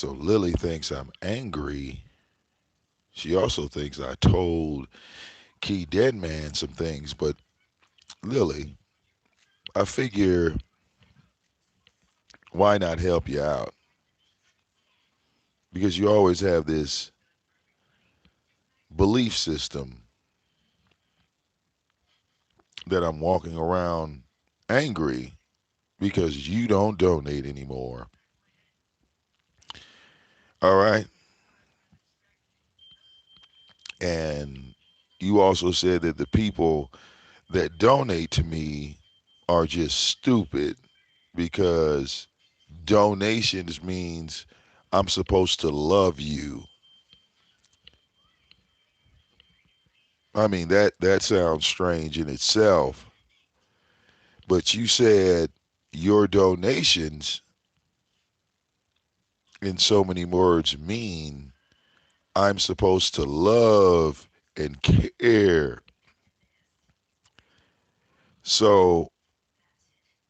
So Lily thinks I'm angry. She also thinks I told Key Dead Man some things. But Lily, I figure why not help you out? Because you always have this belief system that I'm walking around angry because you don't donate anymore. All right. And you also said that the people that donate to me are just stupid because donations means I'm supposed to love you. I mean that sounds strange in itself, but you said your donations in so many words mean I'm supposed to love and care. So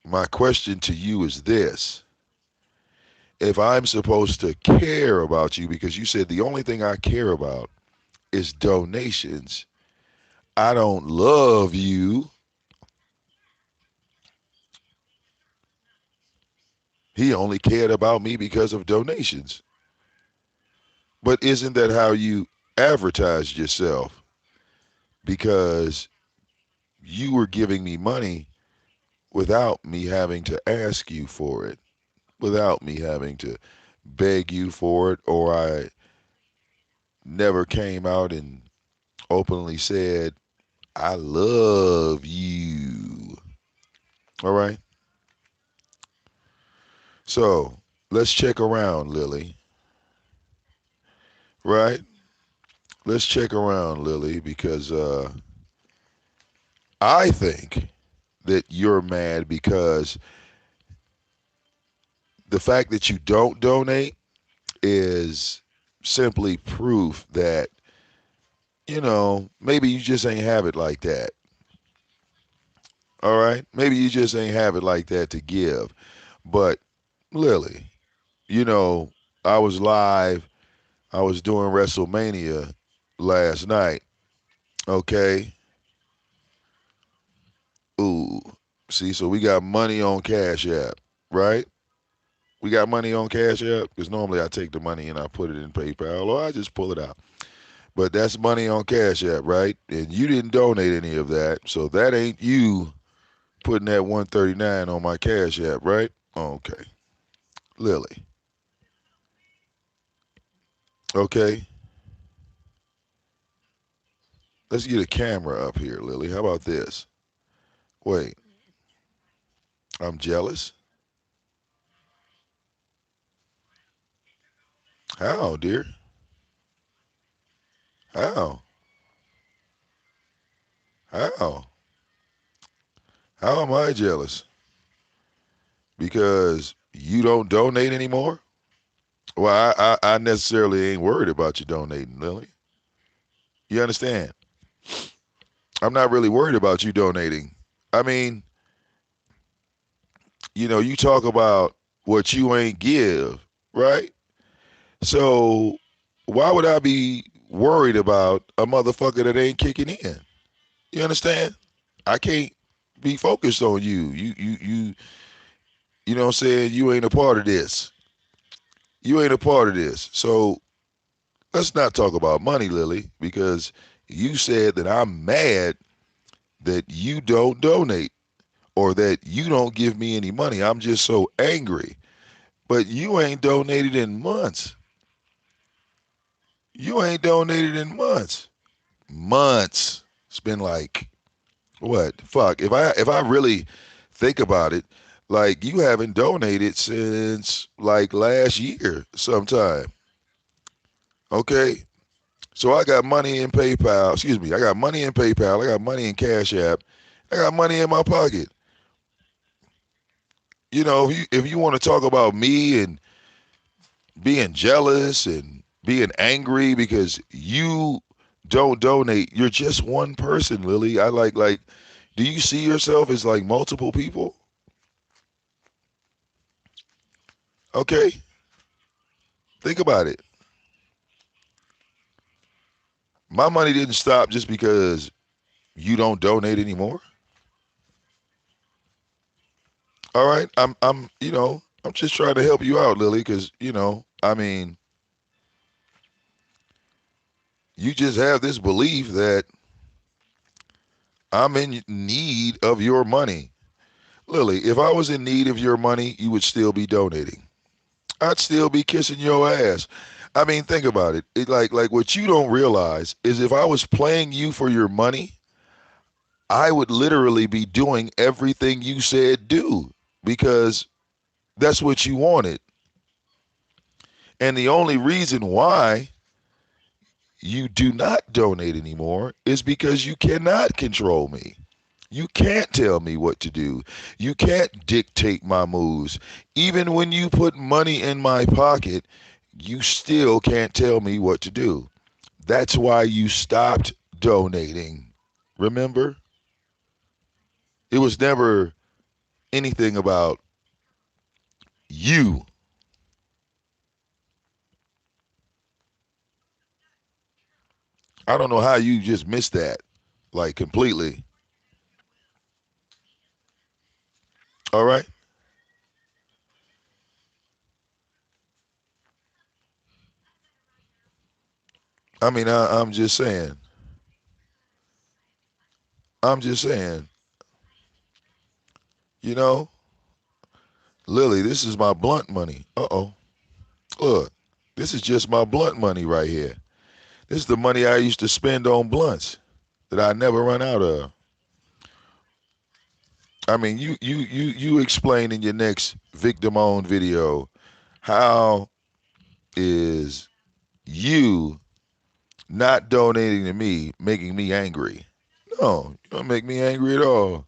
my question to you is this. If I'm supposed to care about you, because you said the only thing I care about is donations, I don't love you. He only cared about me because of donations. But isn't that how you advertised yourself? Because you were giving me money without me having to ask you for it, without me having to beg you for it, or I never came out and openly said, I love you. All right? So let's check around, Lily. Right? Let's check around, Lily, because I think that you're mad because the fact that you don't donate is simply proof that, maybe you just ain't have it like that. All right? Maybe you just ain't have it like that to give. But, Lily, you know, I was live, I was doing WrestleMania last night, okay? Ooh. See, so we got money on Cash App, right? We got money on Cash App because normally I take the money and I put it in PayPal or I just pull it out. But that's money on Cash App, right? And you didn't donate any of that, so that ain't you putting that 139 on my Cash App, right? Okay, Lily. Okay, let's get a camera up here, Lily. How about this? Wait, I'm jealous. How, dear? How? How? How am I jealous? Because you don't donate anymore? Well, I necessarily ain't worried about you donating, Lily. You understand? I'm not really worried about you donating. I mean, you talk about what you ain't give, right? So why would I be worried about a motherfucker that ain't kicking in? You understand? I can't be focused on you. You know what I'm saying? You ain't a part of this. You ain't a part of this. So let's not talk about money, Lily, because you said that I'm mad that you don't donate or that you don't give me any money. I'm just so angry. But you ain't donated in months. You ain't donated in months. Months. It's been like what? Fuck. If I really think about it, like you haven't donated since like last year sometime. Okay? So I got money in PayPal. Excuse me. I got money in PayPal. I got money in Cash App. I got money in my pocket. If you want to talk about me and being jealous and being angry because you don't donate, you're just one person, Lily. I like do you see yourself as like multiple people? Okay. Think about it. My money didn't stop just because you don't donate anymore. All right, I'm just trying to help you out, Lily, because I mean, you just have this belief that I'm in need of your money. Lily, if I was in need of your money, you would still be donating. I'd still be kissing your ass. I mean, think about it. Like what you don't realize is if I was playing you for your money, I would literally be doing everything you said do because that's what you wanted. And the only reason why you do not donate anymore is because you cannot control me. You can't tell me what to do. You can't dictate my moves. Even when you put money in my pocket, you still can't tell me what to do. That's why you stopped donating. Remember? It was never anything about you. I don't know how you just missed that, like completely. All right? I mean, I'm just saying. I'm just saying, you know, Lily, this is my blunt money. Uh-oh. Look, this is just my blunt money right here. This is the money I used to spend on blunts that I never run out of. I mean, you explain in your next VicDamoane video how is you not donating to me making me angry. No, you don't make me angry at all.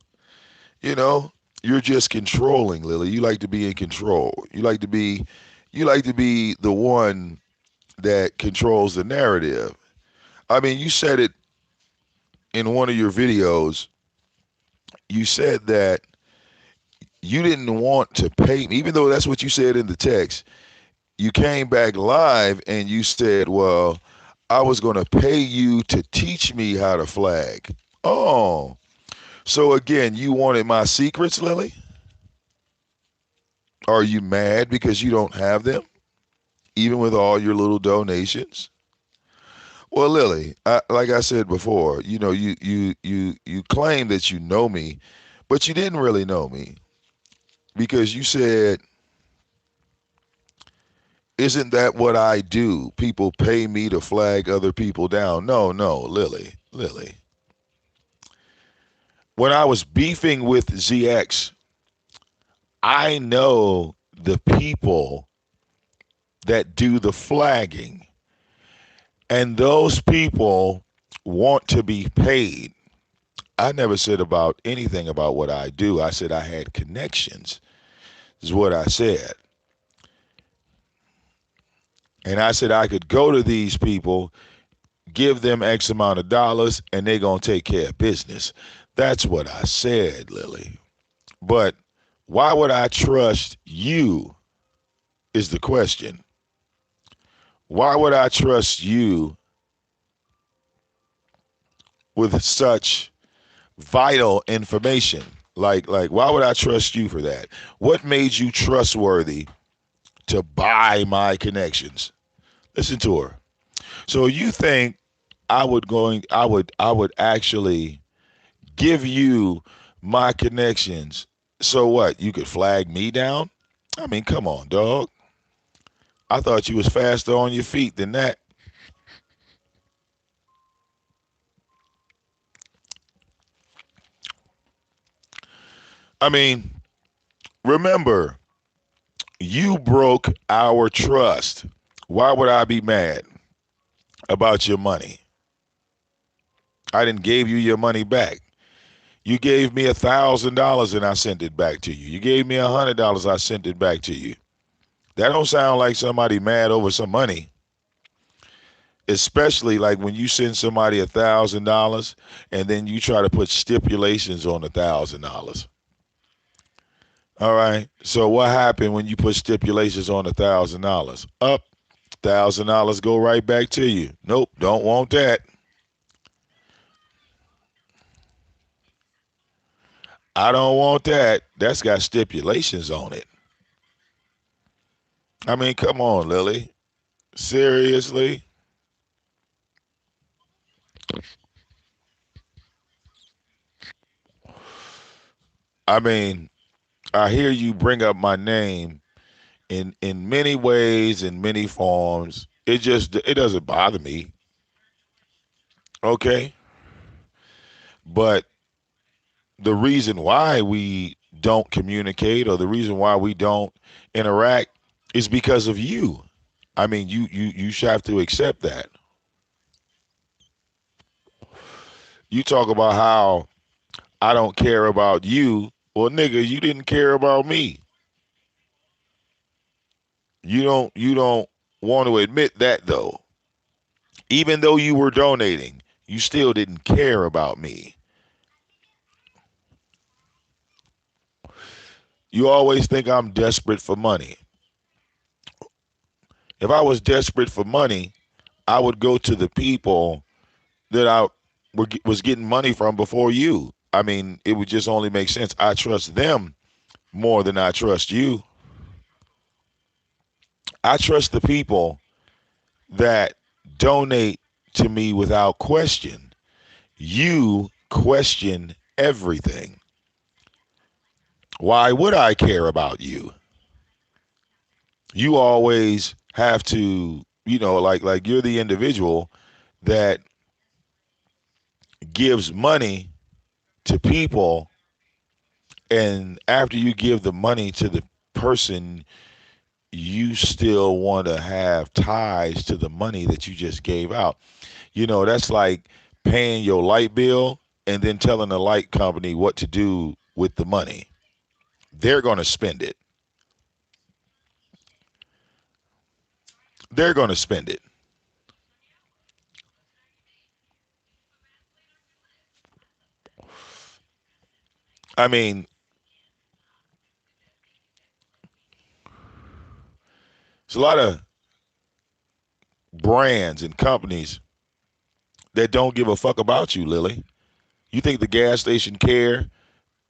You know, you're just controlling, Lily. You like to be in control. You like to be the one that controls the narrative. I mean, you said it in one of your videos. You said that you didn't want to pay me, even though that's what you said in the text. You came back live and you said, well, I was going to pay you to teach me how to flag. Oh, so again, you wanted my secrets, Lily? Are you mad because you don't have them, even with all your little donations? Well, Lily, like I said before, you claim that you know me, but you didn't really know me because you said, "Isn't that what I do? People pay me to flag other people down." No, no, Lily, Lily. When I was beefing with ZX, I know the people that do the flagging, and those people want to be paid. I never said about anything about what I do. I said I had connections, is what I said. And I said I could go to these people, give them X amount of dollars, and they're going to take care of business. That's what I said, Lily. But why would I trust you is the question. Why would I trust you with such vital information? Like why would I trust you for that? What made you trustworthy to buy my connections? Listen to her. So you think I would actually give you my connections so what? You could flag me down? I mean, come on, dog. I thought you was faster on your feet than that. I mean, remember, you broke our trust. Why would I be mad about your money? I didn't give you your money back. You gave me $1,000 and I sent it back to you. You gave me $100, I sent it back to you. That don't sound like somebody mad over some money. Especially like when you send somebody $1,000 and then you try to put stipulations on $1,000. All right. So what happened when you put stipulations on $1,000? Up. $1,000 go right back to you. Nope, don't want that. I don't want that. That's got stipulations on it. I mean, come on, Lily. Seriously? I mean, I hear you bring up my name in many ways, in many forms. It doesn't bother me. Okay? But the reason why we don't communicate or the reason why we don't interact is because of you. I mean, you should have to accept that. You talk about how I don't care about you. Well, nigga, you didn't care about me. You don't want to admit that though. Even though you were donating, you still didn't care about me. You always think I'm desperate for money. If I was desperate for money, I would go to the people that was getting money from before you. I mean, it would just only make sense. I trust them more than I trust you. I trust the people that donate to me without question. You question everything. Why would I care about you? You always have to, like you're the individual that gives money to people, and after you give the money to the person, you still want to have ties to the money that you just gave out. That's like paying your light bill and then telling the light company what to do with the money. They're going to spend it. They're going to spend it. I mean, there's a lot of brands and companies that don't give a fuck about you, Lily. You think the gas station care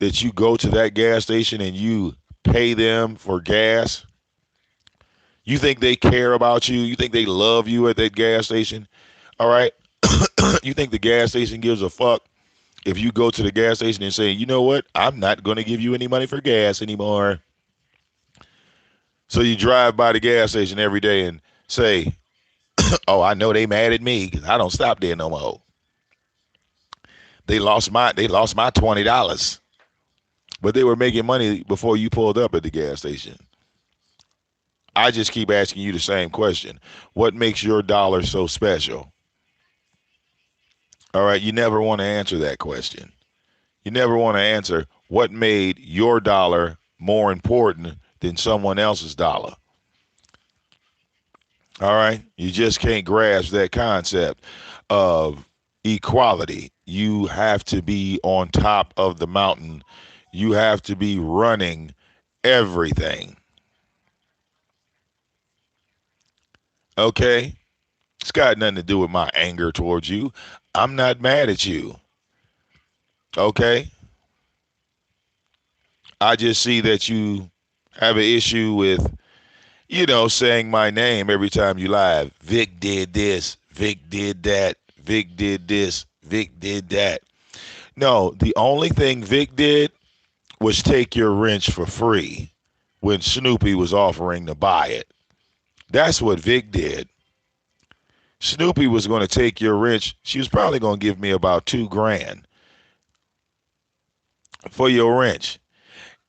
that you go to that gas station and you pay them for gas? You think they care about you? You think they love you at that gas station? All right. You think the gas station gives a fuck if you go to the gas station and say, you know what? I'm not going to give you any money for gas anymore. So you drive by the gas station every day and say, oh, I know they mad at me because I don't stop there no more. They lost my $20. But they were making money before you pulled up at the gas station. I just keep asking you the same question. What makes your dollar so special? All right, you never want to answer that question. You never want to answer what made your dollar more important than someone else's dollar. All right, you just can't grasp that concept of equality. You have to be on top of the mountain. You have to be running everything. Okay? It's got nothing to do with my anger towards you. I'm not mad at you. Okay? I just see that you have an issue with, saying my name every time you live. Vic did this. Vic did that. Vic did this. Vic did that. No, the only thing Vic did was take your wrench for free when Snoopy was offering to buy it. That's what Vic did. Snoopy was going to take your wrench. She was probably going to give me about 2 grand for your wrench.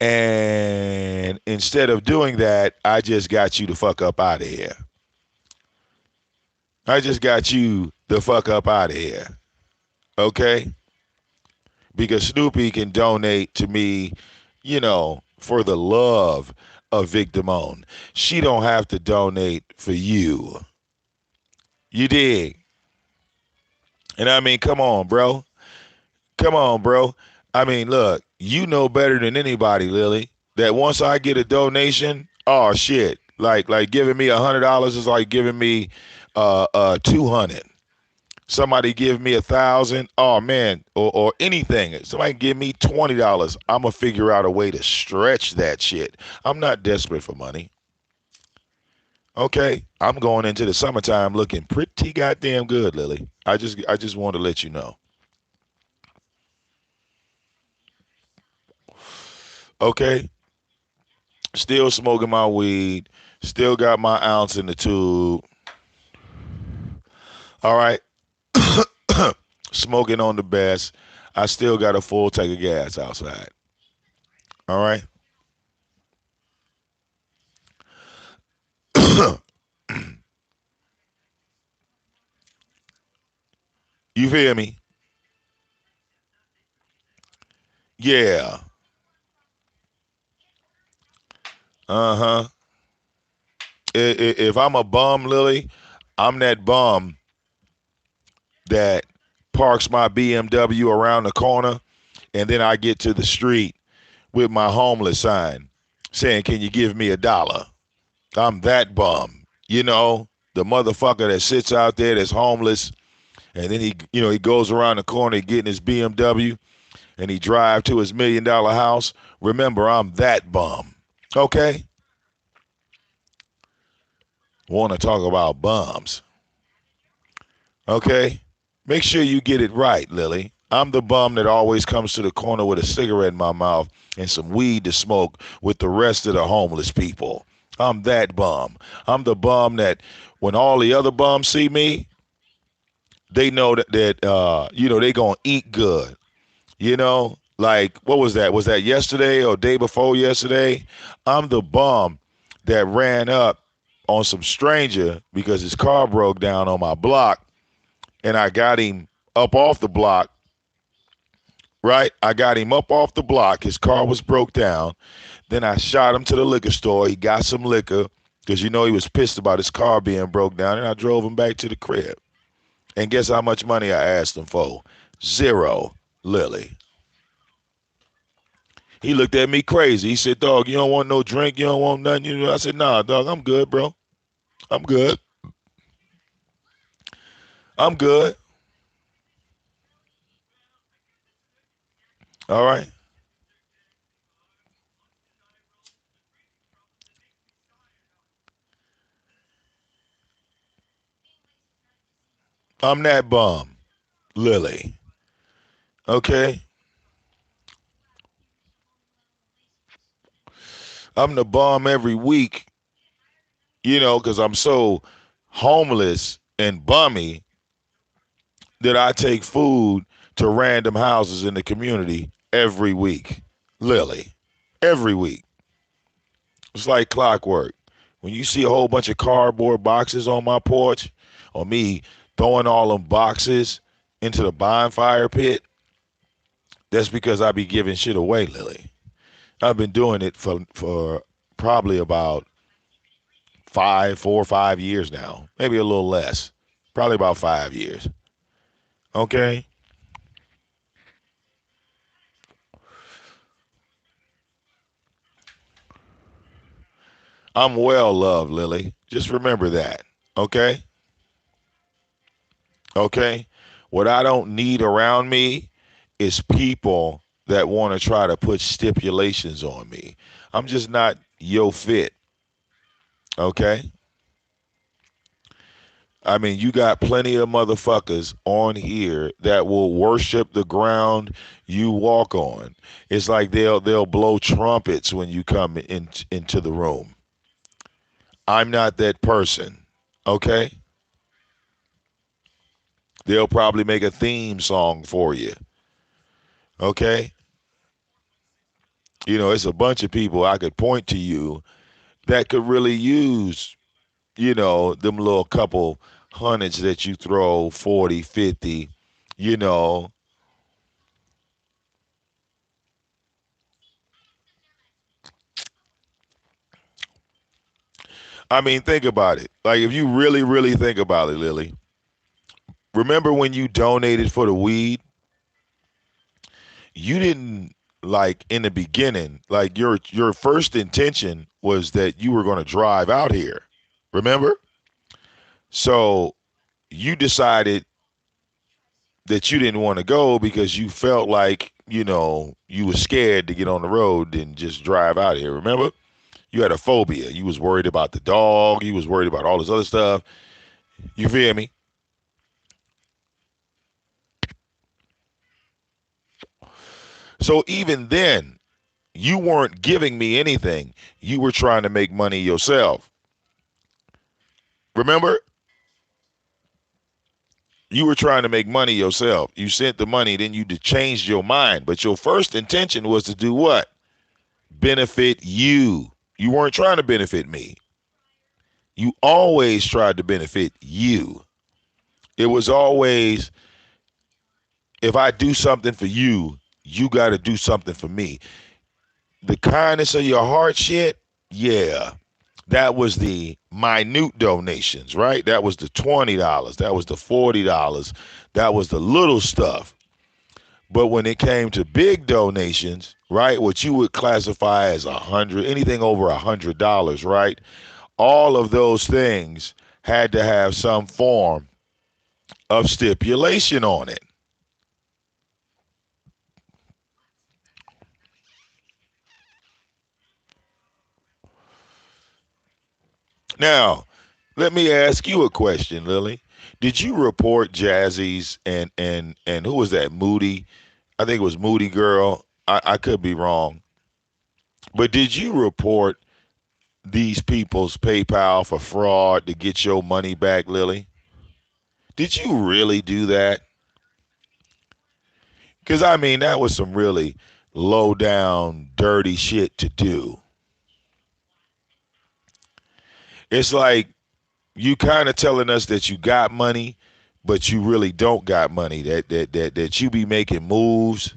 And instead of doing that, I just got you the fuck up out of here. I just got you the fuck up out of here. Okay? Because Snoopy can donate to me, for the love of VicDamoane. She don't have to donate for you. You dig? And I mean, come on, bro. Come on, bro. I mean, look, you know better than anybody, Lily, that once I get a donation, oh shit. Like giving me $100 is like giving me 200. Somebody give me 1,000, oh man, or anything. Somebody give me $20. I'm gonna figure out a way to stretch that shit. I'm not desperate for money. Okay, I'm going into the summertime looking pretty goddamn good, Lily. I just want to let you know. Okay, still smoking my weed, still got my ounce in the tube. All right, smoking on the best. I still got a full tank of gas outside. All right, you hear me? Yeah. Uh huh. If I'm a bum, Lily, I'm that bum that parks my BMW around the corner, and then I get to the street with my homeless sign saying, "Can you give me $1?" I'm that bum. The motherfucker that sits out there that's homeless, and then he goes around the corner, getting his BMW, and he drive to his $1 million house. Remember, I'm that bum. Okay? Want to talk about bums? Okay? Make sure you get it right, Lily. I'm the bum that always comes to the corner with a cigarette in my mouth and some weed to smoke with the rest of the homeless people. I'm that bum. I'm the bum that when all the other bums see me, they know that they gonna eat good. Like what was that? Was that yesterday or day before yesterday? I'm the bum that ran up on some stranger because his car broke down on my block, and I got him up off the block. Right, I got him up off the block. His car was broke down. Then I shot him to the liquor store. He got some liquor because he was pissed about his car being broke down, and I drove him back to the crib. And guess how much money I asked him for? Zero, Lily. He looked at me crazy. He said, "Dog, you don't want no drink? You don't want nothing?" I said, "Nah, dog, I'm good, bro. I'm good. I'm good. All right. I'm that bum, Lily. Okay. I'm the bum every week, because I'm so homeless and bummy that I take food to random houses in the community every week. Lily. Every week. It's like clockwork. When you see a whole bunch of cardboard boxes on my porch, or me throwing all them boxes into the bonfire pit, that's because I be giving shit away, Lily. I've been doing it for probably about 4 or 5 years now, maybe a little less, probably about 5 years. Okay, I'm well loved, Lily. Just remember that. Okay, okay. What I don't need around me is people that want to try to put stipulations on me. I'm just not yo fit. Okay. I mean, you got plenty of motherfuckers on here that will worship the ground you walk on. It's like they'll blow trumpets when you come into the room. I'm not that person. Okay? They'll probably make a theme song for you. Okay? It's a bunch of people I could point to you that could really use, them little couple hundreds that you throw, 40, 50, you know, I mean, think about it. Like, if you really, really think about it, Lily, remember when you donated for the weed? You didn't like in the beginning, like your first intention was that you were going to drive out here. Remember? So you decided that you didn't want to go because you felt like, you were scared to get on the road and just drive out here. Remember? You had a phobia. You was worried about the dog. You was worried about all this other stuff. You feel me? So even then, you weren't giving me anything. You were trying to make money yourself. Remember? You were trying to make money yourself. You sent the money, then you changed your mind. But your first intention was to do what? Benefit you. You weren't trying to benefit me. You always tried to benefit you. It was always, if I do something for you, you got to do something for me. The kindness of your heart shit, yeah. That was the minute donations, right? That was the $20. That was the $40. That was the little stuff. But when it came to big donations, right, what you would classify as anything over $100, right? All of those things had to have some form of stipulation on it. Now, let me ask you a question, Lily. Did you report Jazzy's and who was that? Moody? I think it was Moody Girl. I could be wrong. But did you report these people's PayPal for fraud to get your money back, Lily? Did you really do that? Because, I mean, that was some really low down, dirty shit to do. It's like you kind of telling us that you got money, but you really don't got money. That you be making moves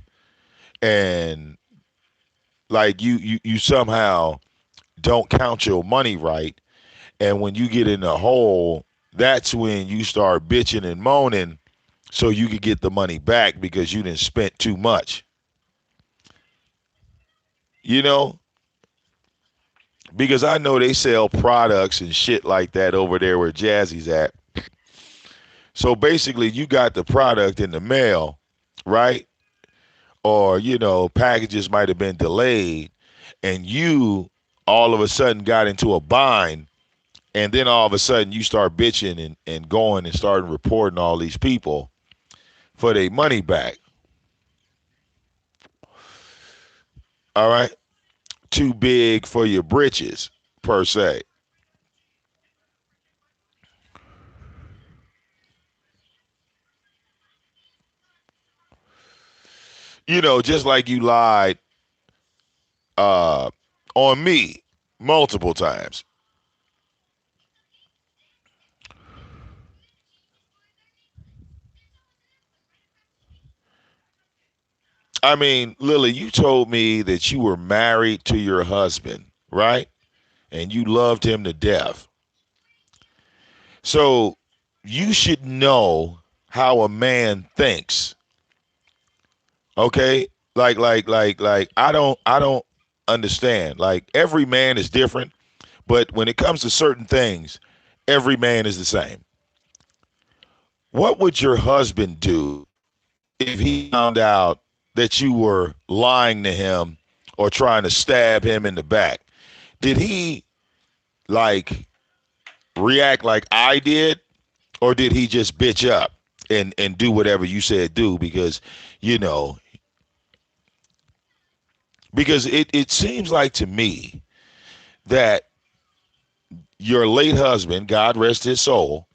and like you somehow don't count your money right. And when you get in the hole, that's when you start bitching and moaning so you can get the money back because you didn't spent too much. You know, because I know they sell products and shit like that over there where Jazzy's at. So basically, you got the product in the mail, right? Or, packages might have been delayed, and you all of a sudden got into a bind, and then all of a sudden you start bitching and going and starting reporting all these people for their money back. All right? Too big for your britches, per se. Just like you lied uh, on me multiple times. I mean, Lily, you told me that you were married to your husband, right? And you loved him to death. So you should know how a man thinks. Okay? Like I don't understand. Like every man is different, but when it comes to certain things, every man is the same. What would your husband do if he found out that you were lying to him or trying to stab him in the back? Did he like react like I did, or did he just bitch up and do whatever you said do? You know because it seems like to me that your late husband, God rest his soul,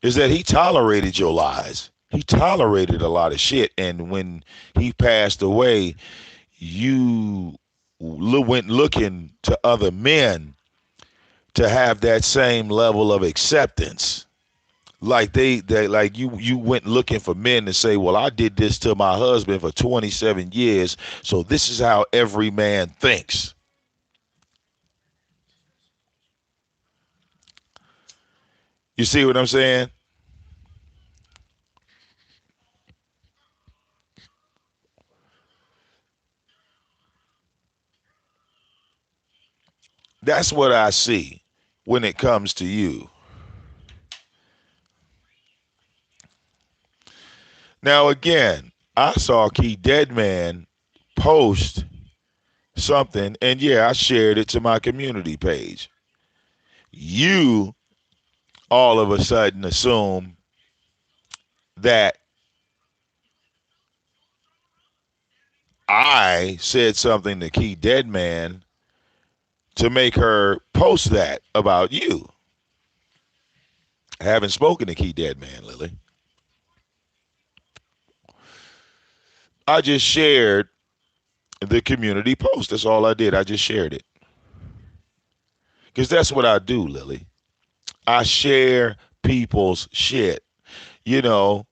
is that he tolerated your lies. He tolerated a lot of shit, and when he passed away, you went looking to other men to have that same level of acceptance. Like they like you went looking for men to say, well, I did this to my husband for 27 years, so this is how every man thinks. You see what I'm saying? That's what I see when it comes to you. Now, again, I saw Key Deadman post something, and yeah, I shared it to my community page. You all of a sudden assume that I said something to Key Deadman to make her post that about you. I haven't spoken to Key Deadman, Lily. I just shared the community post. That's all I did. I just shared it. Because that's what I do, Lily. I share people's shit. You know,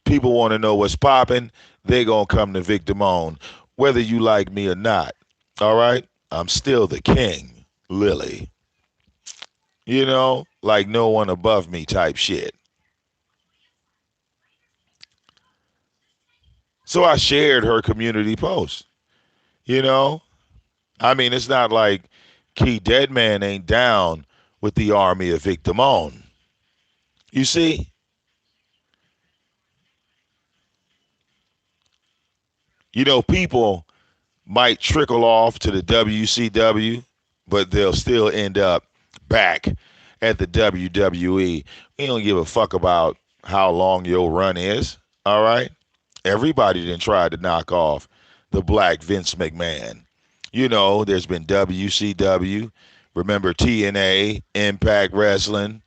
people want to know what's popping. They going to come to VicDamoane, whether you like me or not. All right? I'm still the king, Lily. Like no one above me type shit. So I shared her community post. You know, I mean, it's not like Key Deadman ain't down with the army of VicDamoane. You see, people might trickle off to the WCW, but they'll still end up back at the WWE. We don't give a fuck about how long your run is. All right, everybody then tried to knock off the black Vince McMahon. There's been WCW. Remember TNA, Impact Wrestling.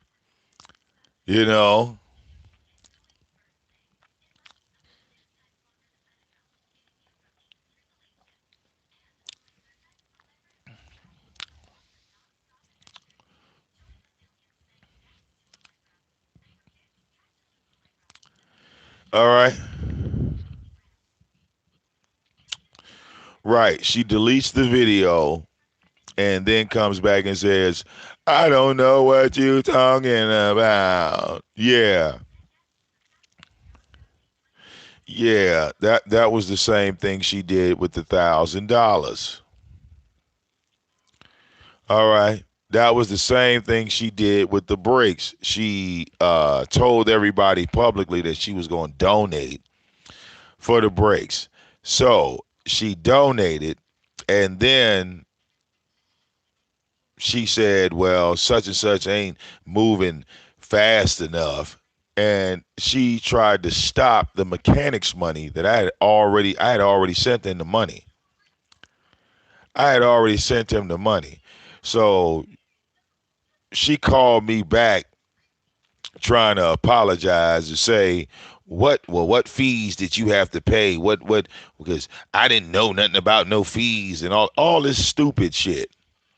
You know, all right. Right. She deletes the video and then comes back and says, I don't know what you talking about. Yeah. Yeah. That was the same thing she did with the $1,000. All right. That was the same thing she did with the breaks. She told everybody publicly that she was going to donate for the breaks. So she donated, and then she said, well, such and such ain't moving fast enough. And she tried to stop the mechanics money that I had already sent them the money. I had already sent him the money. So she called me back trying to apologize and say, what fees did you have to pay? Because I didn't know nothing about no fees and all this stupid shit.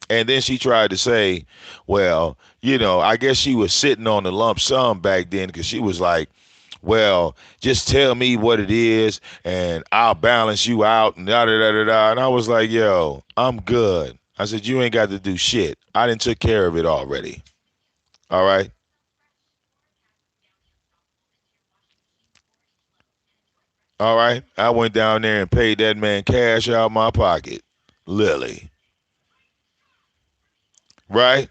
And then she tried to say, well, I guess she was sitting on the lump sum back then because she was like, well, just tell me what it is and I'll balance you out and da da da da da. And I was like, yo, I'm good. I said, you ain't got to do shit. I didn't took care of it already. All right. All right. I went down there and paid that man cash out of my pocket. Lily. Right?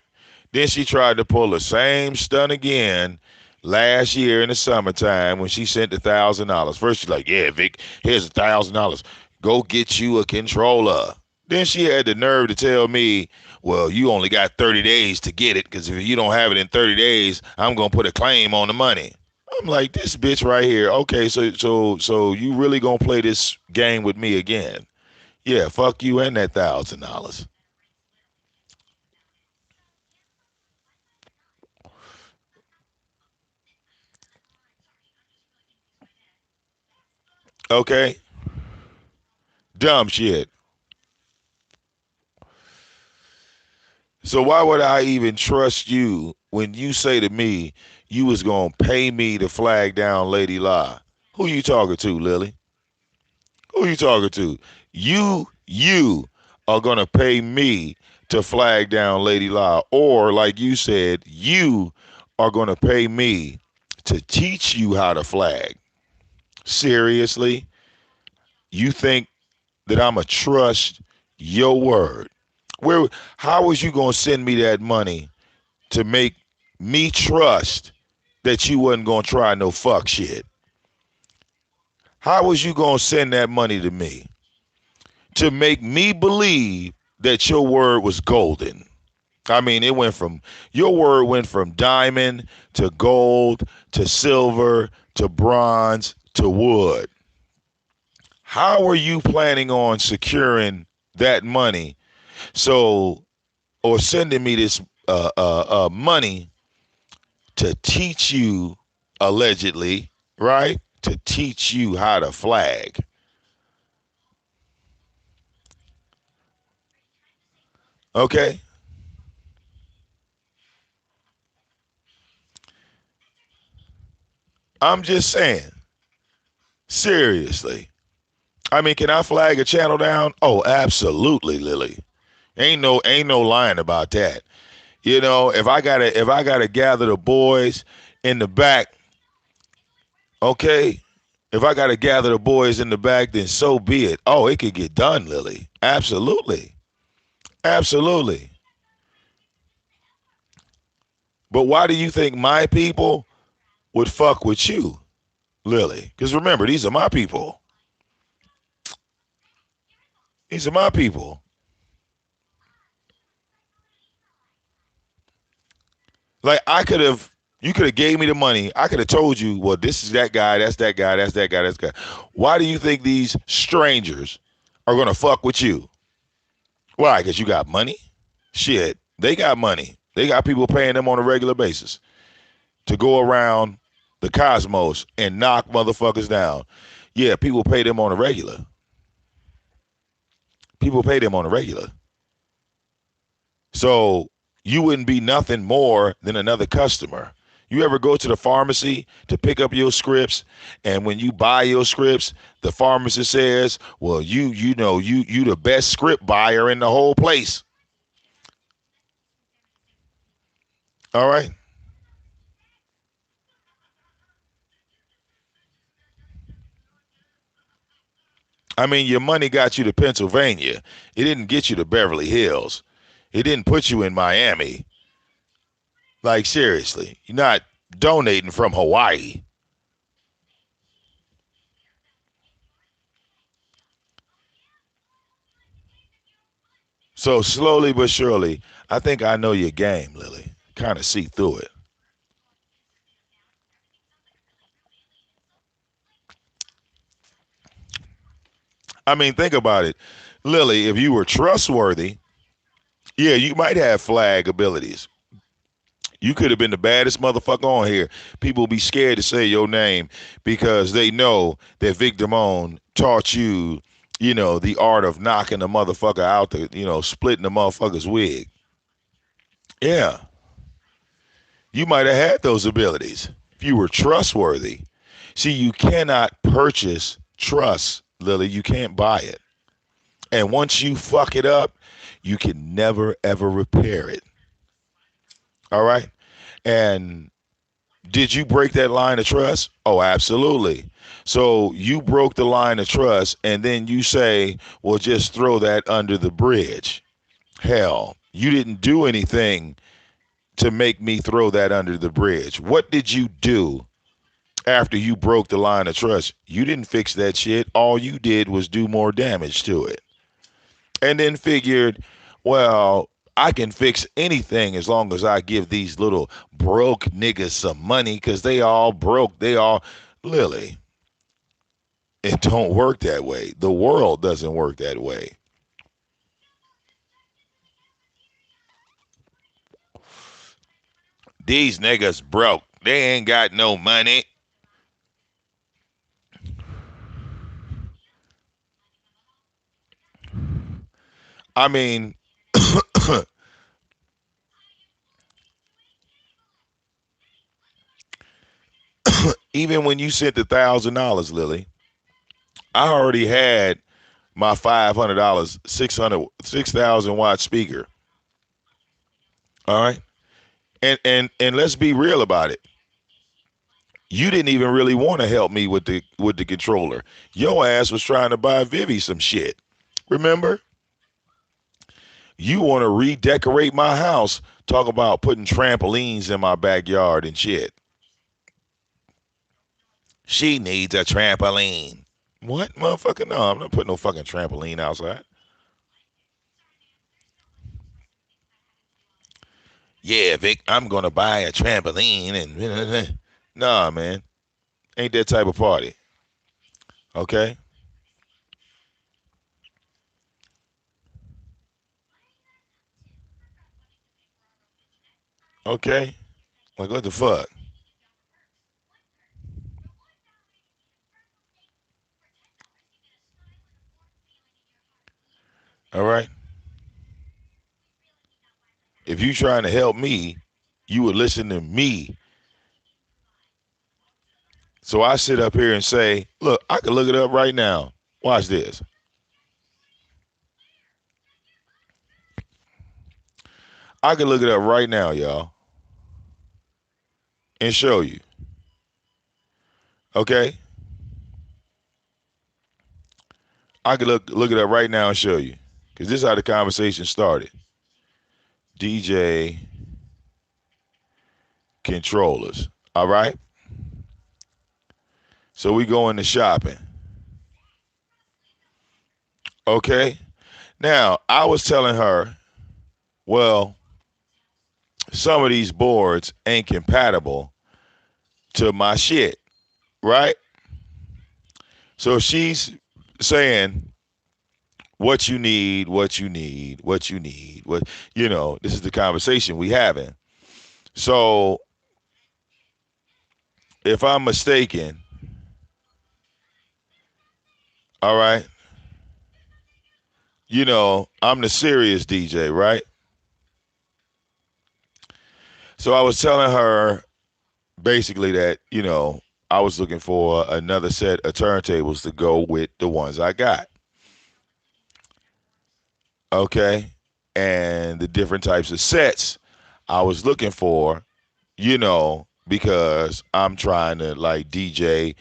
Then she tried to pull the same stunt again last year in the summertime when she sent $1,000. First she's like, yeah, Vic, here's $1,000. Go get you a controller. Then she had the nerve to tell me, well, you only got 30 days to get it because if you don't have it in 30 days, I'm going to put a claim on the money. I'm like, this bitch right here. Okay, so you really going to play this game with me again? Yeah, fuck you and that $1,000. Okay? Dumb shit. So why would I even trust you when you say to me you was gonna pay me to flag down Lady La? Who you talking to, Lily? Who you talking to? You are gonna pay me to flag down Lady La, or like you said, you are gonna pay me to teach you how to flag. Seriously? You think that I'ma trust your word? Where? How was you gonna send me that money to make me trust that you wasn't gonna try no fuck shit? How was you gonna send that money to me to make me believe that your word was golden? I mean, your word went from diamond to gold to silver to bronze to wood. How are you planning on securing that money? So, or sending me this money to teach you, allegedly, right? To teach you how to flag. Okay? I'm just saying, seriously. I mean, can I flag a channel down? Oh, absolutely, Lily. Ain't no lying about that. If I gotta gather the boys in the back, okay. If I gotta gather the boys in the back, then so be it. Oh, it could get done, Lily. Absolutely. Absolutely. But why do you think my people would fuck with you, Lily? Because remember, these are my people. These are my people. Like you could have gave me the money. I could have told you, well, this is that guy, that's that guy, that's that guy, that's that guy. Why do you think these strangers are gonna fuck with you? Why? Because you got money? Shit, they got money. They got people paying them on a regular basis to go around the cosmos and knock motherfuckers down. Yeah, people pay them on a regular. People pay them on a regular. So you wouldn't be nothing more than another customer. You ever go to the pharmacy to pick up your scripts, and when you buy your scripts, the pharmacist says, "Well, you the best script buyer in the whole place." All right. I mean, your money got you to Pennsylvania. It didn't get you to Beverly Hills. It didn't put you in Miami. Like seriously, you're not donating from Hawaii. So slowly but surely, I think I know your game, Lily. Kind of see through it. I mean, think about it. Lily, if you were trustworthy, yeah, you might have flag abilities. You could have been the baddest motherfucker on here. People be scared to say your name because they know that Vic Damone taught you, the art of knocking a motherfucker out splitting the motherfucker's wig. Yeah, you might have had those abilities if you were trustworthy. See, you cannot purchase trust, Lily. You can't buy it. And once you fuck it up, you can never ever repair it. All right? And did you break that line of trust? Oh, absolutely. So you broke the line of trust and then you say, well, just throw that under the bridge. Hell, you didn't do anything to make me throw that under the bridge. What did you do after you broke the line of trust? You didn't fix that shit. All you did was do more damage to it. And then figured, well, I can fix anything as long as I give these little broke niggas some money because they all broke. They all, Lily, it don't work that way. The world doesn't work that way. These niggas broke. They ain't got no money. I mean, even when you sent $1,000, Lily, I already had my $500, 6,000 watt speaker. All right. And let's be real about it. You didn't even really want to help me with the controller. Your ass was trying to buy Vivi some shit. Remember? You want to redecorate my house, talk about putting trampolines in my backyard and shit. She needs a trampoline. What, motherfucker? No, I'm not putting no fucking trampoline outside. Yeah, Vic, I'm gonna buy a trampoline and nah, man, ain't that type of party. Okay, okay, like what the fuck? All right, if you trying to help me, you would listen to me. So I sit up here and say, look, I can look it up right now. Watch this. I can look it up right now, y'all, and show you. Okay, I can look it up right now and show you, because this is how the conversation started. DJ controllers. All right. So we go into shopping. Okay. Now I was telling her, well, some of these boards ain't compatible to my shit, right? So she's saying what you need, what you need, what you need, what this is the conversation we having. So if I'm mistaken, all right, I'm the serious DJ, right? So I was telling her basically that, I was looking for another set of turntables to go with the ones I got. Okay. And the different types of sets I was looking for, because I'm trying to like DJ,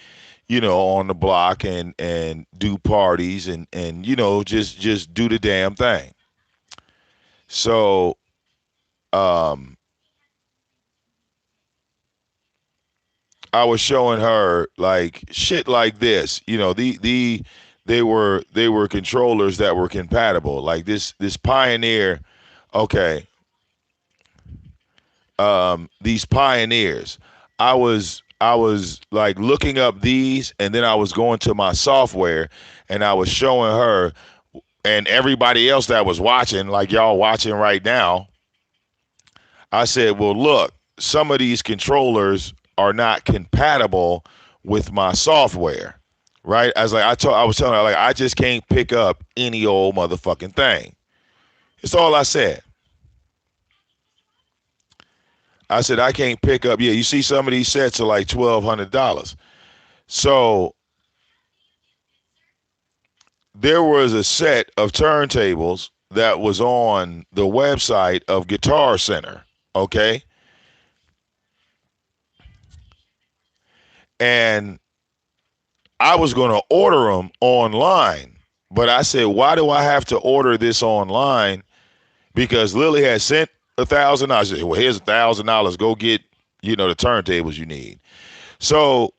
on the block and do parties and just do the damn thing. So um I was showing her like shit like this. They were controllers that were compatible. Like this Pioneer, okay. These Pioneers. I was like looking up these and then I was going to my software and I was showing her and everybody else that was watching, like y'all watching right now. I said, well, look, some of these controllers are not compatible with my software, right? As like I was telling her, like I just can't pick up any old motherfucking thing. It's all I said. I said I can't pick up. Yeah, you see, some of these sets are like $1,200. So there was a set of turntables that was on the website of Guitar Center. Okay, and I was going to order them online, but I said, why do I have to order this online? Because Lily had sent $1,000. I said, well, here's $1,000. Go get, the turntables you need. So,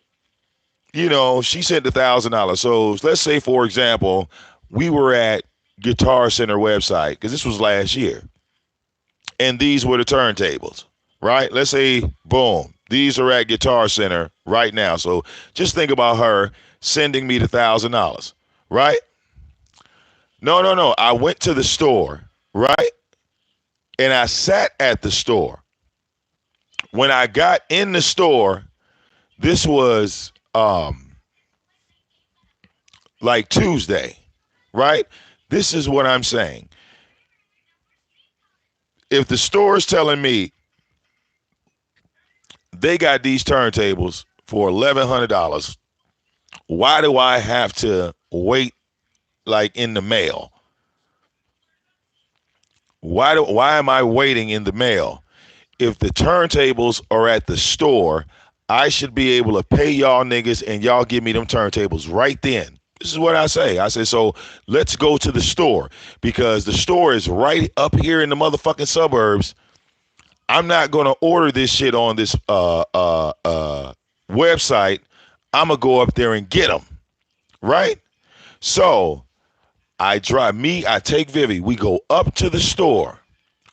she sent $1,000. So let's say, for example, we were at Guitar Center website because this was last year, and these were the turntables, right? Let's say, boom, these are at Guitar Center right now. So just think about her sending me the $1,000, right? No, no, no. I went to the store, right? And I sat at the store. When I got in the store, this was like Tuesday, right? This is what I'm saying. If the store is telling me they got these turntables for $1,100, why do I have to wait like in the mail? Why am I waiting in the mail? If the turntables are at the store, I should be able to pay y'all niggas and y'all give me them turntables right then. This is what I say. I say, so let's go to the store because the store is right up here in the motherfucking suburbs. I'm not gonna order this shit on this website. I'm gonna go up there and get them, right? So I take Vivi. We go up to the store,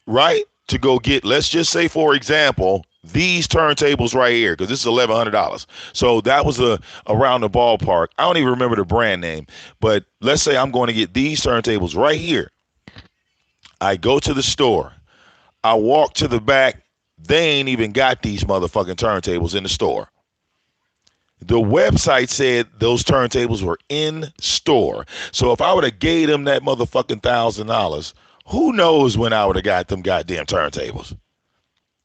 right? To go get, let's just say, for example, these turntables right here, because this is $1,100. So that was around the ballpark. I don't even remember the brand name, but let's say I'm going to get these turntables right here. I go to the store. I walk to the back. They ain't even got these motherfucking turntables in the store. The website said those turntables were in store. So if I would have gave them that motherfucking $1,000, who knows when I would have got them goddamn turntables?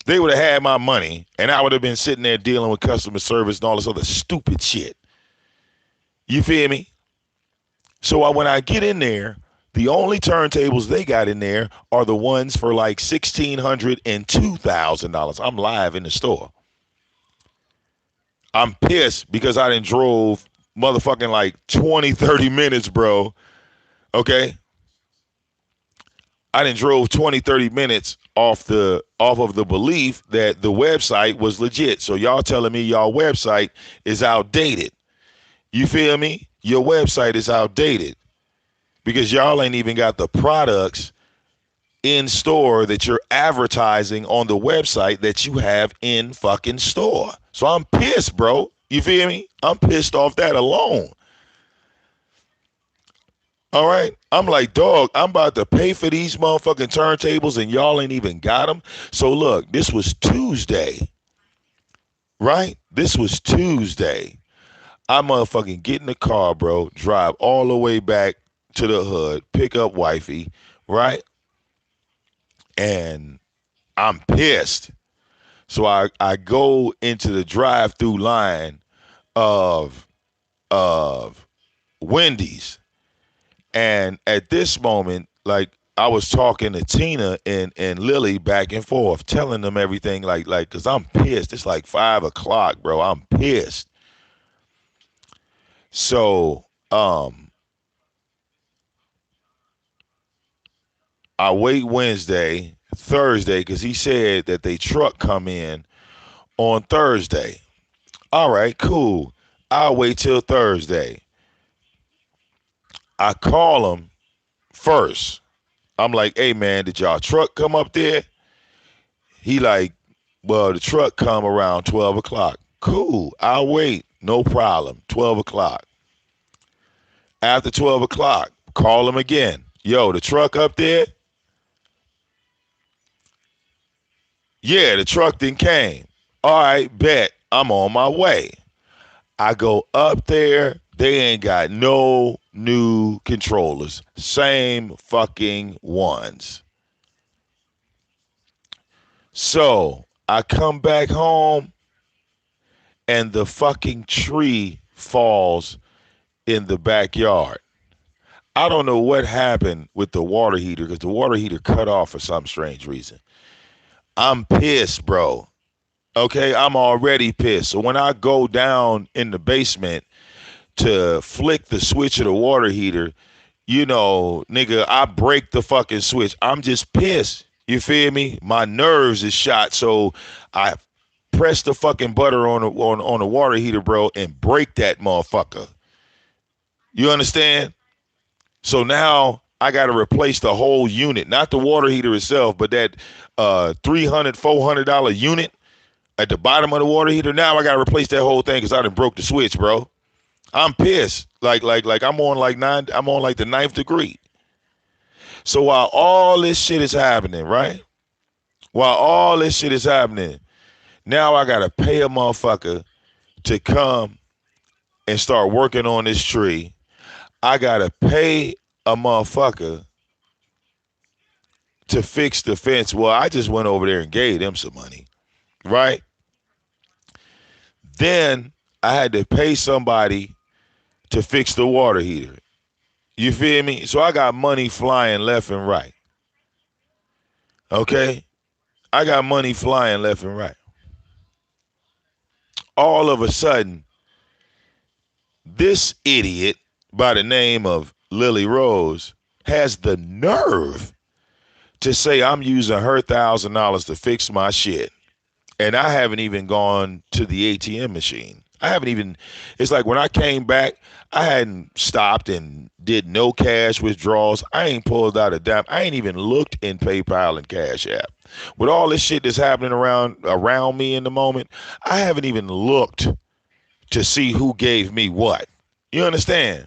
They would have had my money, and I would have been sitting there dealing with customer service and all this other stupid shit. You feel me? So when I get in there, the only turntables they got in there are the ones for like $1,600 and $2,000. I'm live in the store. I'm pissed because I done drove motherfucking like 20, 30 minutes, bro. Okay? I done drove 20, 30 minutes off of the belief that the website was legit. So y'all telling me y'all website is outdated. You feel me? Your website is outdated because y'all ain't even got the products in store that you're advertising on the website that you have in fucking store. So I'm pissed, bro. You feel me? I'm pissed off that alone. All right. I'm like, dog, I'm about to pay for these motherfucking turntables and y'all ain't even got them. So look, this was Tuesday, right? This was Tuesday. I motherfucking get in the car, bro, drive all the way back to the hood, pick up wifey, right? And I'm pissed. So I go into the drive-through line of of Wendy's. And at this moment, like I was talking to Tina and Lily back and forth, telling them everything cause I'm pissed. It's like 5 o'clock, bro. I'm pissed. So I wait Wednesday, Thursday, because he said that they truck come in on Thursday. All right, cool. I'll wait till Thursday. I call him first. I'm like, hey man, did y'all truck come up there? He like, well, the truck come around 12 o'clock. Cool. I'll wait. No problem. 12 o'clock. After 12 o'clock, call him again. Yo, the truck up there? Yeah, the truck then came. All right, bet. I'm on my way. I go up there. They ain't got no new controllers. Same fucking ones. So I come back home and the fucking tree falls in the backyard. I don't know what happened with the water heater because the water heater cut off for some strange reason. I'm pissed, bro. Okay, I'm already pissed. So when I go down in the basement to flick the switch of the water heater, you know, nigga, I break the fucking switch. I'm just pissed. You feel me? My nerves is shot. So I press the fucking butter on the water heater, bro, and break that motherfucker. You understand? So now I got to replace the whole unit, not the water heater itself, but that $300, $400 unit at the bottom of the water heater. Now I got to replace that whole thing because I done broke the switch, bro. I'm pissed. Like I'm on like nine. I'm on like the ninth degree. So while all this shit is happening, right? While all this shit is happening, now I gotta pay a motherfucker to come and start working on this tree. I gotta pay a motherfucker to fix the fence. Well, I just went over there and gave them some money, right? Then I had to pay somebody to fix the water heater. You feel me? So I got money flying left and right. Okay? I got money flying left and right. All of a sudden, this idiot by the name of Lily Rose has the nerve to say I'm using her $1,000 to fix my shit. And I haven't even gone to the ATM machine. I haven't even, it's like when I came back, I hadn't stopped and did no cash withdrawals. I ain't pulled out a dime. I ain't even looked in PayPal and Cash App. With all this shit that's happening around me in the moment, I haven't even looked to see who gave me what. You understand?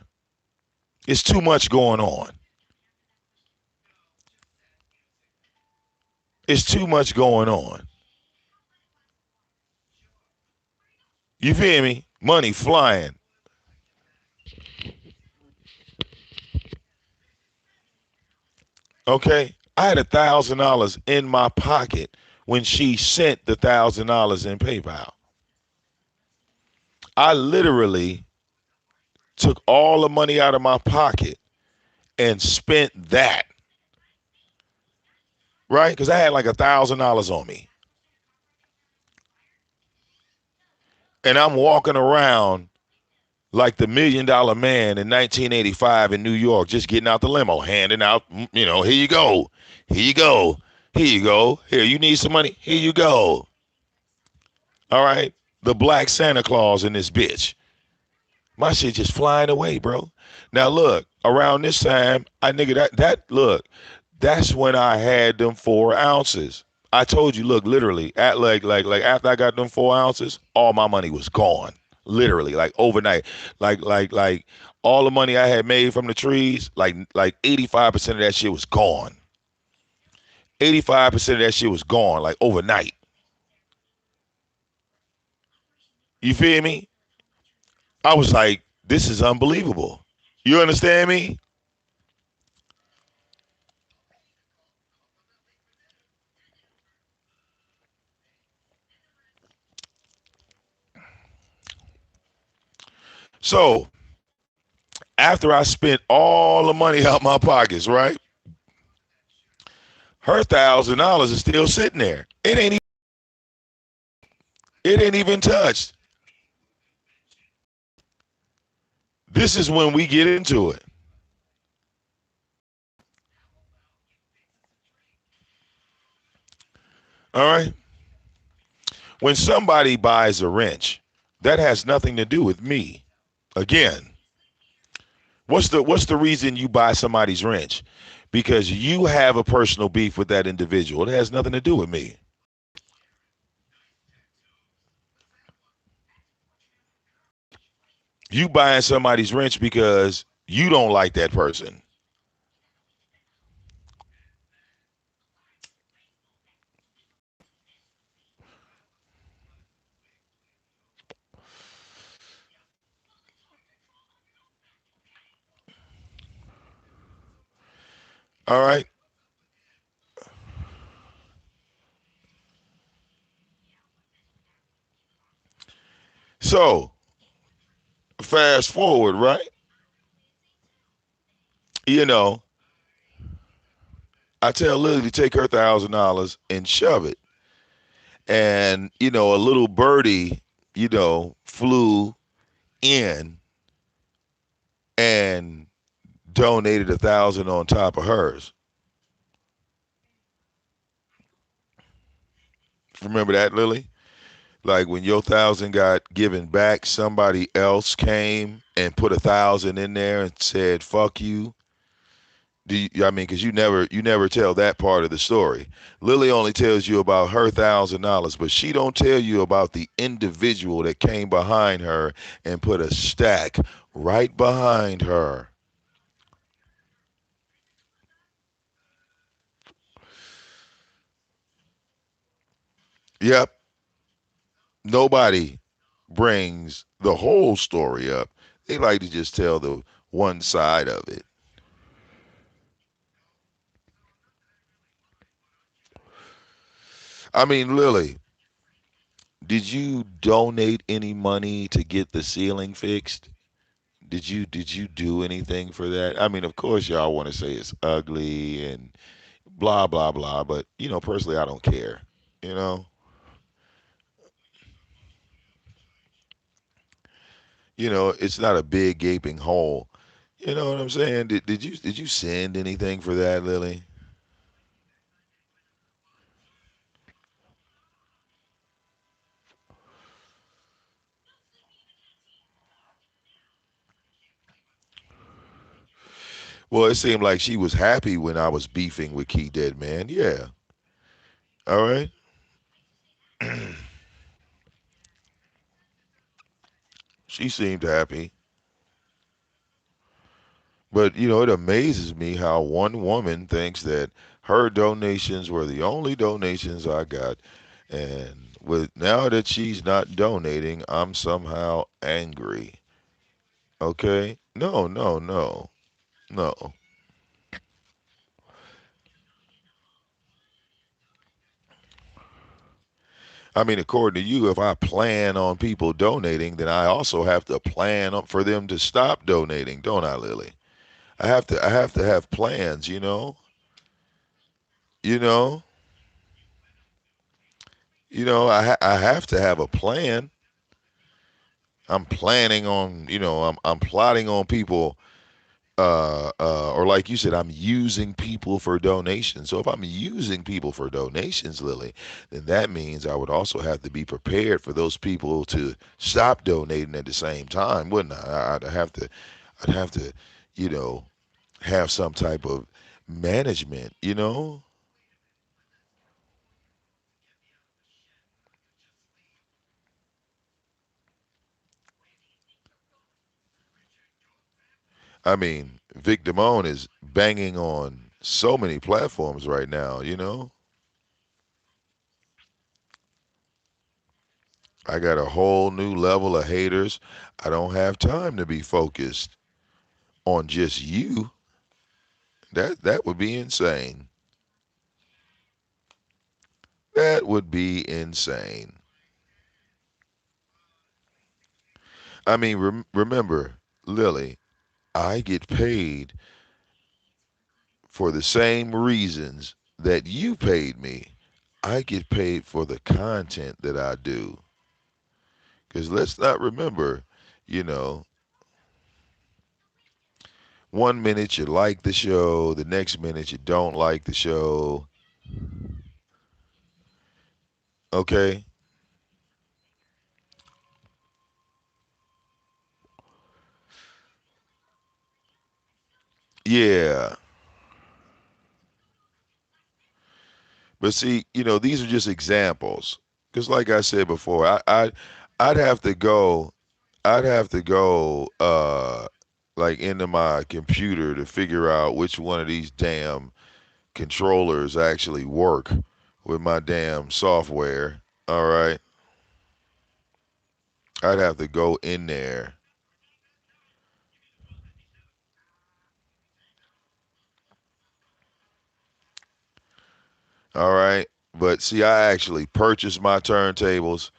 It's too much going on. It's too much going on. You feel me? Money flying. Okay? I had $1,000 in my pocket when she sent the $1,000 in PayPal. I literally took all the money out of my pocket and spent that, right? Because I had like $1,000 on me. And I'm walking around like the $1 million man in 1985 in New York, just getting out the limo, handing out, here you go. Here you go. Here you go. Here, you need some money? Here you go. All right? The black Santa Claus in this bitch. My shit just flying away, bro. Now look, around this time, I nigga that look, that's when I had them 4 ounces. I told you, look, literally, at like after I got them 4 ounces, all my money was gone. Literally, like overnight. Like all the money I had made from the trees, like 85% of that shit was gone. 85% of that shit was gone, like overnight. You feel me? I was like, this is unbelievable. You understand me? So after I spent all the money out my pockets, right? Her $1,000 is still sitting there. It ain't even touched. This is when we get into it. All right. When somebody buys a wrench, that has nothing to do with me. Again, what's the reason you buy somebody's wrench? Because you have a personal beef with that individual. It has nothing to do with me. You buying somebody's wrench because you don't like that person. All right. So fast forward, right? You know, I tell Lily to take her $1,000 and shove it. And, a little birdie, flew in and donated 1,000 on top of hers. Remember that, Lily? Like when your 1,000 got given back, somebody else came and put 1,000 in there and said, fuck you. I mean, because you never tell that part of the story. Lily only tells you about her $1,000, but she don't tell you about the individual that came behind her and put a stack right behind her. Yep, nobody brings the whole story up. They like to just tell the one side of it. I mean, Lily, did you donate any money to get the ceiling fixed? Did you do anything for that? I mean, of course y'all want to say it's ugly and blah blah blah, but personally I don't care. You know? It's not a big gaping hole. You know what I'm saying? Did you send anything for that, Lily? Well, it seemed like she was happy when I was beefing with Key Dead Man. Yeah. All right. She seemed happy. But it amazes me how one woman thinks that her donations were the only donations I got, and with now that she's not donating, I'm somehow angry. Okay? No, no, no, no. I mean, according to you, if I plan on people donating, then I also have to for them to stop donating, don't I, Lily? I have to have plans, you know? You know? I have to have a plan. I'm planning on, I'm plotting on people, or like you said, I'm using people for donations. So if I'm using people for donations, Lily, then that means I would also have to be prepared for those people to stop donating at the same time, wouldn't I? I'd have to, you know, have some type of management. I mean, Vic Damone is banging on so many platforms right now. I got a whole new level of haters. I don't have time to be focused on just you. That would be insane. That would be insane. I mean, remember, Lily, I get paid for the same reasons that you paid me. I get paid for the content that I do. Because let's not remember, you know, one minute you like the show, the next minute you don't like the show. Okay? Yeah. But see, these are just examples. Because like I said before, I'd have to go, I'd have to go, like into my computer to figure out which one of these damn controllers actually work with my damn software. All right. I'd have to go in there. All right. But see, I actually purchased my turntables.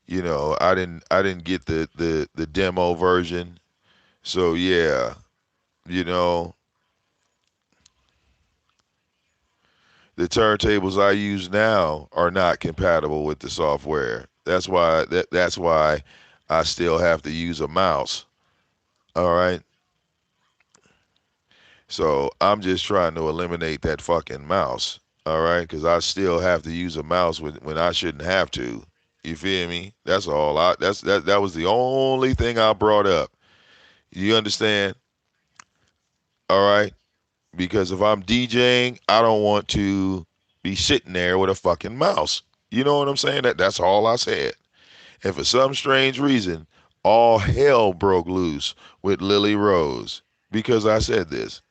I didn't get the demo version. So yeah, you know, the turntables I use now are not compatible with the software. That's why I still have to use a mouse. All right. So I'm just trying to eliminate that fucking mouse. All right, because I still have to use a mouse when I shouldn't have to. You feel me? That's all. That was the only thing I brought up. You understand? All right. Because if I'm DJing, I don't want to be sitting there with a fucking mouse. You know what I'm saying? That's all I said. And for some strange reason, all hell broke loose with Lily Rose because I said this.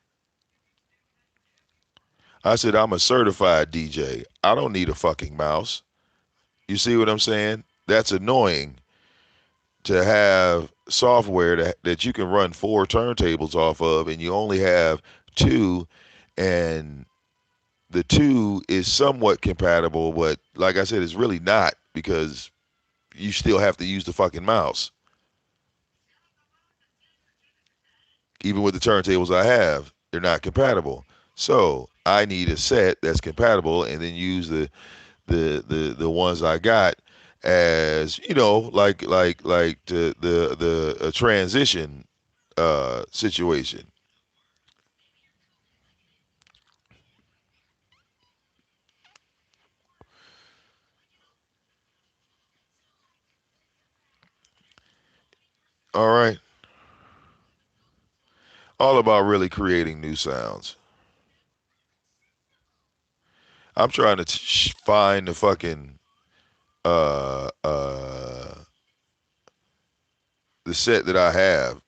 I said I'm a certified DJ. I don't need a fucking mouse. You see what I'm saying? That's annoying to have software that you can run four turntables off of and you only have two, and the two is somewhat compatible, but like I said, it's really not because you still have to use the fucking mouse. Even with the turntables I have, they're not compatible. So I need a set that's compatible and then use the ones I got as like the transition situation. All right, all about really creating new sounds. I'm trying to find the fucking uh uh the set that I have.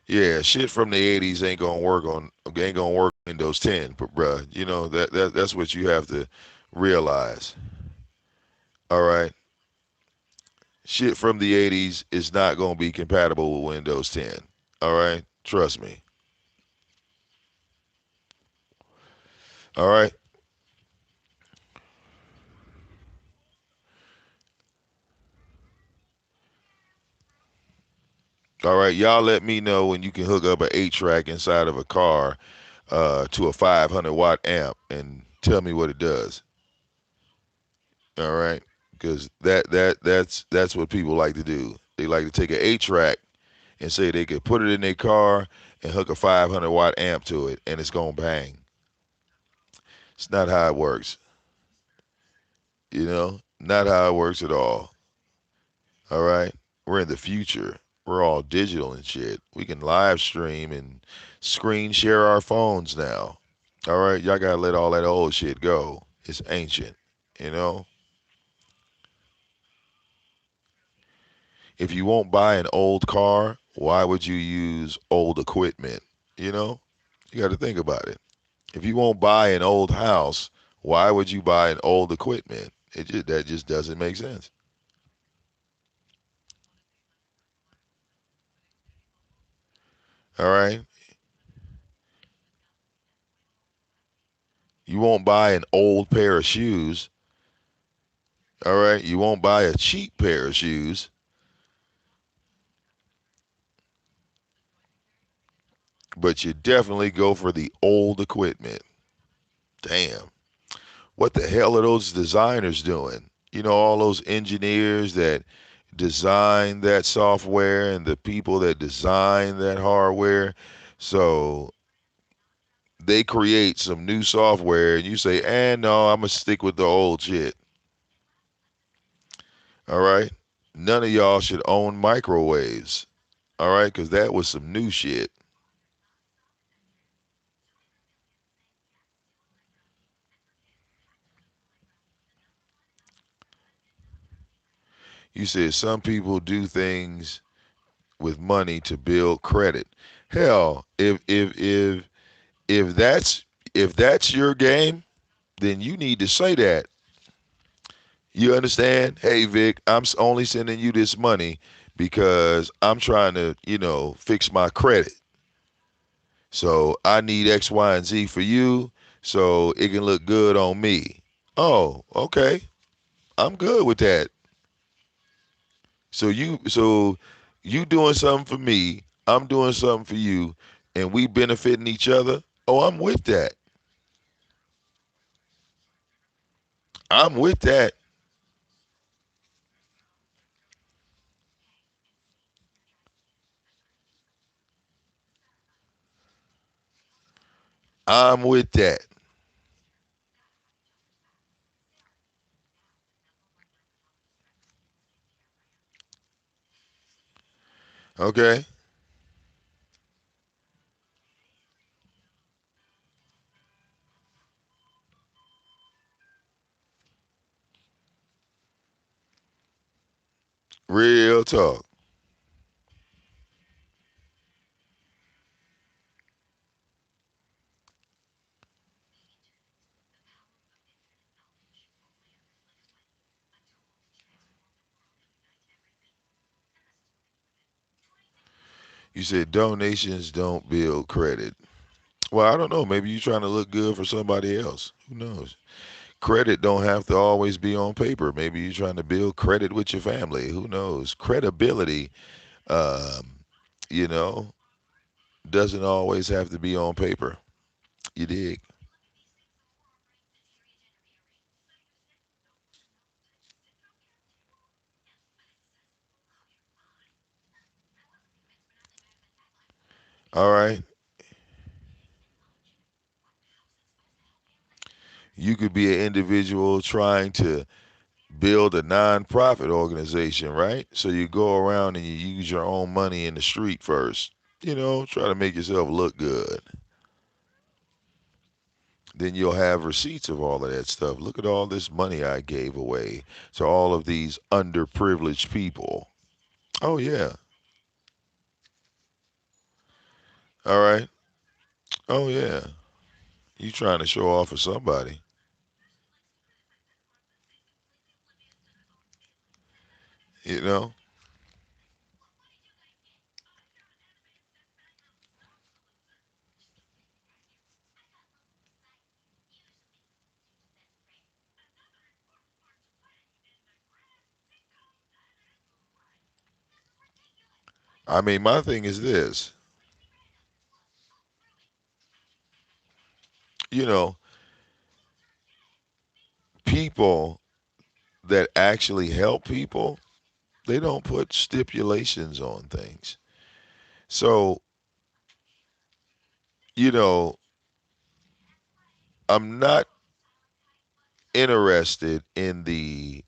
Yeah, shit from the '80s ain't gonna work on Windows 10, but bruh, you know that's what you have to realize. All right, shit from the '80s is not gonna be compatible with Windows 10. All right, trust me. All right, all right, y'all let me know when you can hook up an 8 track inside of a car to a 500-watt amp and tell me what it does. All right, because that's what people like to do. They like to take an 8 track and say they could put it in their car and hook a 500-watt amp to it and it's gonna bang. It's not how it works. Not how it works at all. All right, we're in the future. We're all digital and shit. We can live stream and screen share our phones now. All right, y'all gotta let all that old shit go. It's ancient. You know, if you won't buy an old car, why would you use old equipment? You know, you got to think about it. If you won't buy an old house, why would you buy an old equipment? That just doesn't make sense. All right, you won't buy an old pair of shoes. All right, you won't buy a cheap pair of shoes, but you definitely go for the old equipment. Damn. What the hell are those designers doing? All those engineers that design that software and the people that design that hardware. So they create some new software and you say, no, I'm going to stick with the old shit. All right. None of y'all should own microwaves. All right. Because that was some new shit. You said some people do things with money to build credit. Hell, if that's your game, then you need to say that. You understand? Hey Vic, I'm only sending you this money because I'm trying to, fix my credit. So I need X, Y, and Z for you so it can look good on me. Oh, okay. I'm good with that. So you doing something for me, I'm doing something for you, and we benefiting each other. Oh, I'm with that. I'm with that. I'm with that. Okay? Real talk. You said donations don't build credit. Well, I don't know. Maybe you're trying to look good for somebody else. Who knows? Credit don't have to always be on paper. Maybe you're trying to build credit with your family. Who knows? Credibility, um, you know, doesn't always have to be on paper. You dig? All right. You could be an individual trying to build a nonprofit organization, right? So you go around and you use your own money in the street first. Try to make yourself look good. Then you'll have receipts of all of that stuff. Look at all this money I gave away to all of these underprivileged people. Oh, yeah. All right. Oh, yeah. You trying to show off for somebody. You know? I mean, my thing is this. You know, people that actually help people, they don't put stipulations on things. So, you know, I'm not interested in the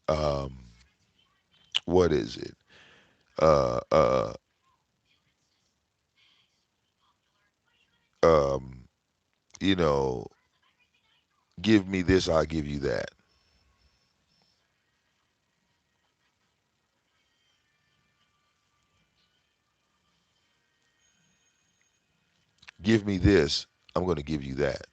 what is it? Uh uh um you know, give me this, I'll give you that. Give me this, I'm going to give you that.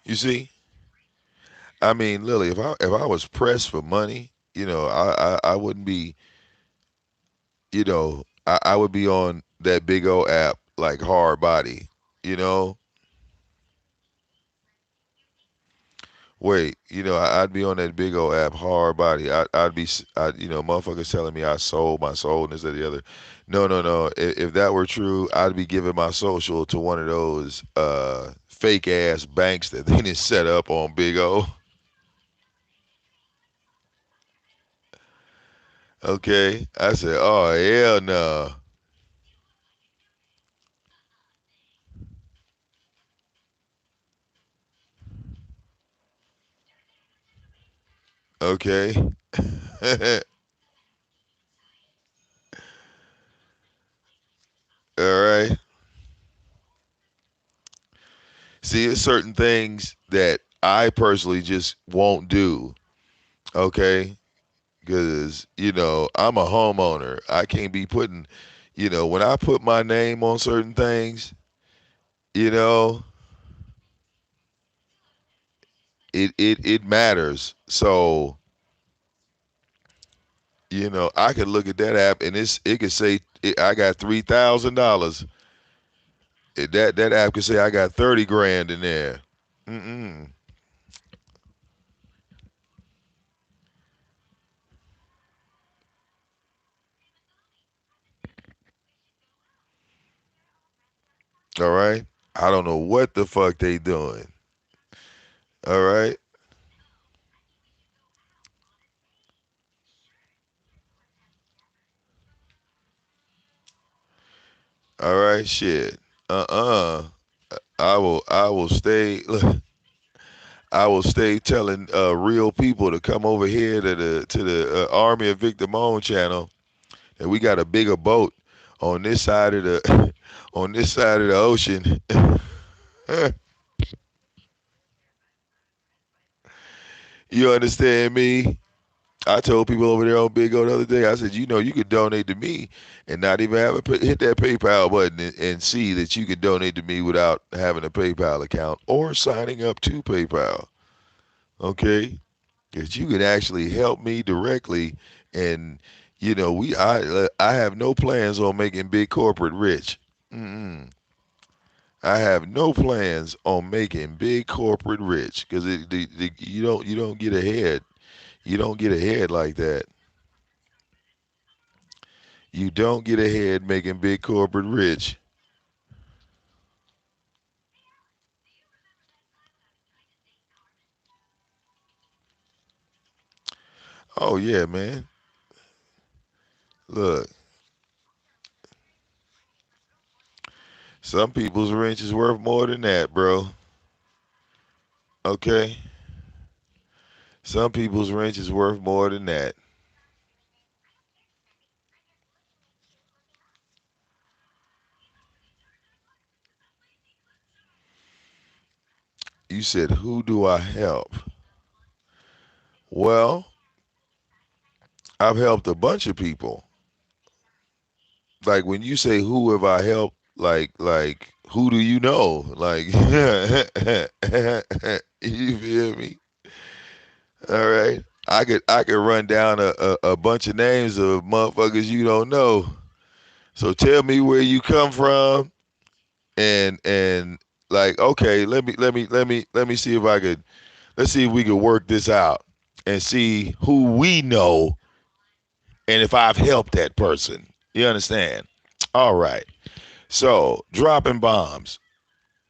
You see? I mean, Lily, if I was pressed for money, I wouldn't be, I would be on that big old app like Hard Body, you know? Wait, I'd be on that big old app, Hard Body. I'd be, motherfuckers telling me I sold my soul and this and the other. No, no, no. If that were true, I'd be giving my social to one of those fake ass banks that they just set up on Big O. Okay, I said, oh hell no. Okay, all right. See, it's certain things that I personally just won't do. Okay, because I'm a homeowner. I can't be putting, when I put my name on certain things, you know, it matters. So I could look at that app and it could say I got $3,000. That app could say I got 30 grand in there. Mm-mm. All right. I don't know what the fuck they doing. All right. All right. Shit. Uh-uh. I will stay. I will stay telling real people to come over here to the Army of VicDamoane channel, and we got a bigger boat on this side of the on this side of the ocean. You understand me? I told people over there on Big O the other day. I said, you could donate to me and not even have to hit that PayPal button and see that you could donate to me without having a PayPal account or signing up to PayPal. Okay, because you can actually help me directly, and I have no plans on making big corporate rich. Mm-mm. I have no plans on making big corporate rich because you don't get ahead. You don't get ahead like that. You don't get ahead making big corporate rich. Oh yeah, man. Look, some people's rent is worth more than that, bro. Okay? Some people's rent is worth more than that. You said, who do I help? Well, I've helped a bunch of people. Like when you say who have I helped, like who do you know? Like you feel me? All right. I could run down a bunch of names of motherfuckers you don't know. So tell me where you come from and like okay, let me see if I could let's see if we could work this out and see who we know and if I've helped that person. You understand? All right. So dropping bombs.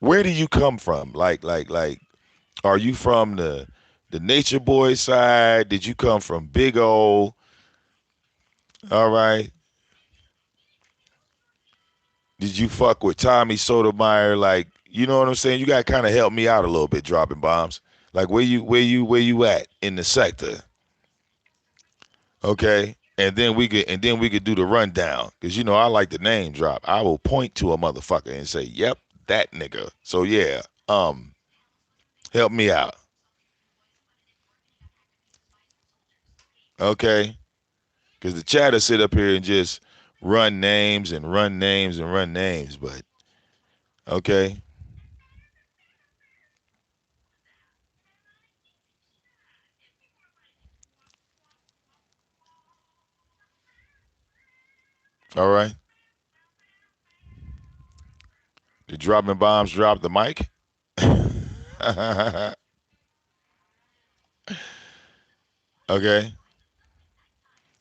Where do you come from? Like, are you from the Nature Boy side? Did you come from Big O? All right. Did you fuck with Tommy Sotomayor? Like, you know what I'm saying? You got to kind of help me out a little bit, dropping bombs. Like, where you at in the sector? Okay. And then we could do the rundown because you know I like the name drop. I will point to a motherfucker and say, "Yep, that nigga." So yeah, help me out. Okay. Because the chatter sit up here and just run names and run names and run names. But okay, all right. The dropping bombs drop the mic. Okay.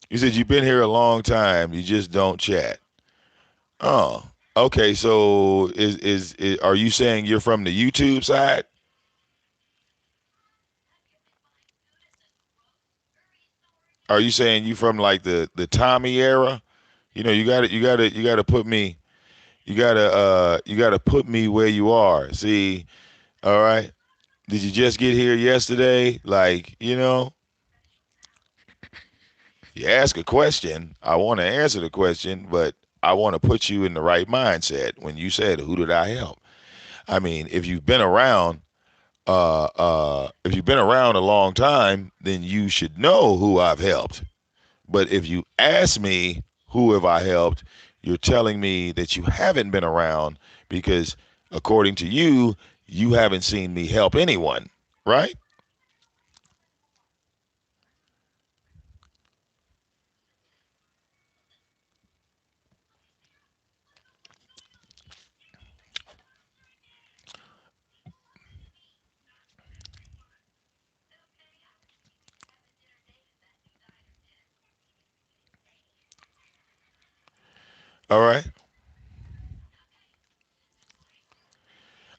You said you've been here a long time. You just don't chat. Oh, okay. So is are you saying you're from the YouTube side? Are you saying you from like the Tommy era? You know, you gotta put me you gotta put me where you are. See, all right. Did you just get here yesterday? Like, you ask a question. I want to answer the question, but I want to put you in the right mindset when you said, who did I help? I mean, if you've been around a long time, then you should know who I've helped. But if you ask me, who have I helped? You're telling me that you haven't been around because according to you, you haven't seen me help anyone, right? All right.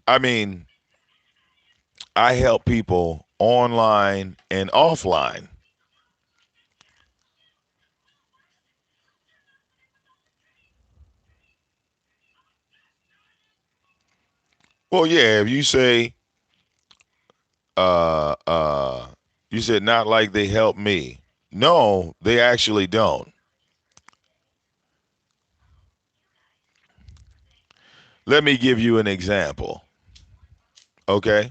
I mean, I help people online and offline. Well, yeah, if you say, uh, uh, you said not like they help me. No, they actually don't. Let me give you an example. Okay.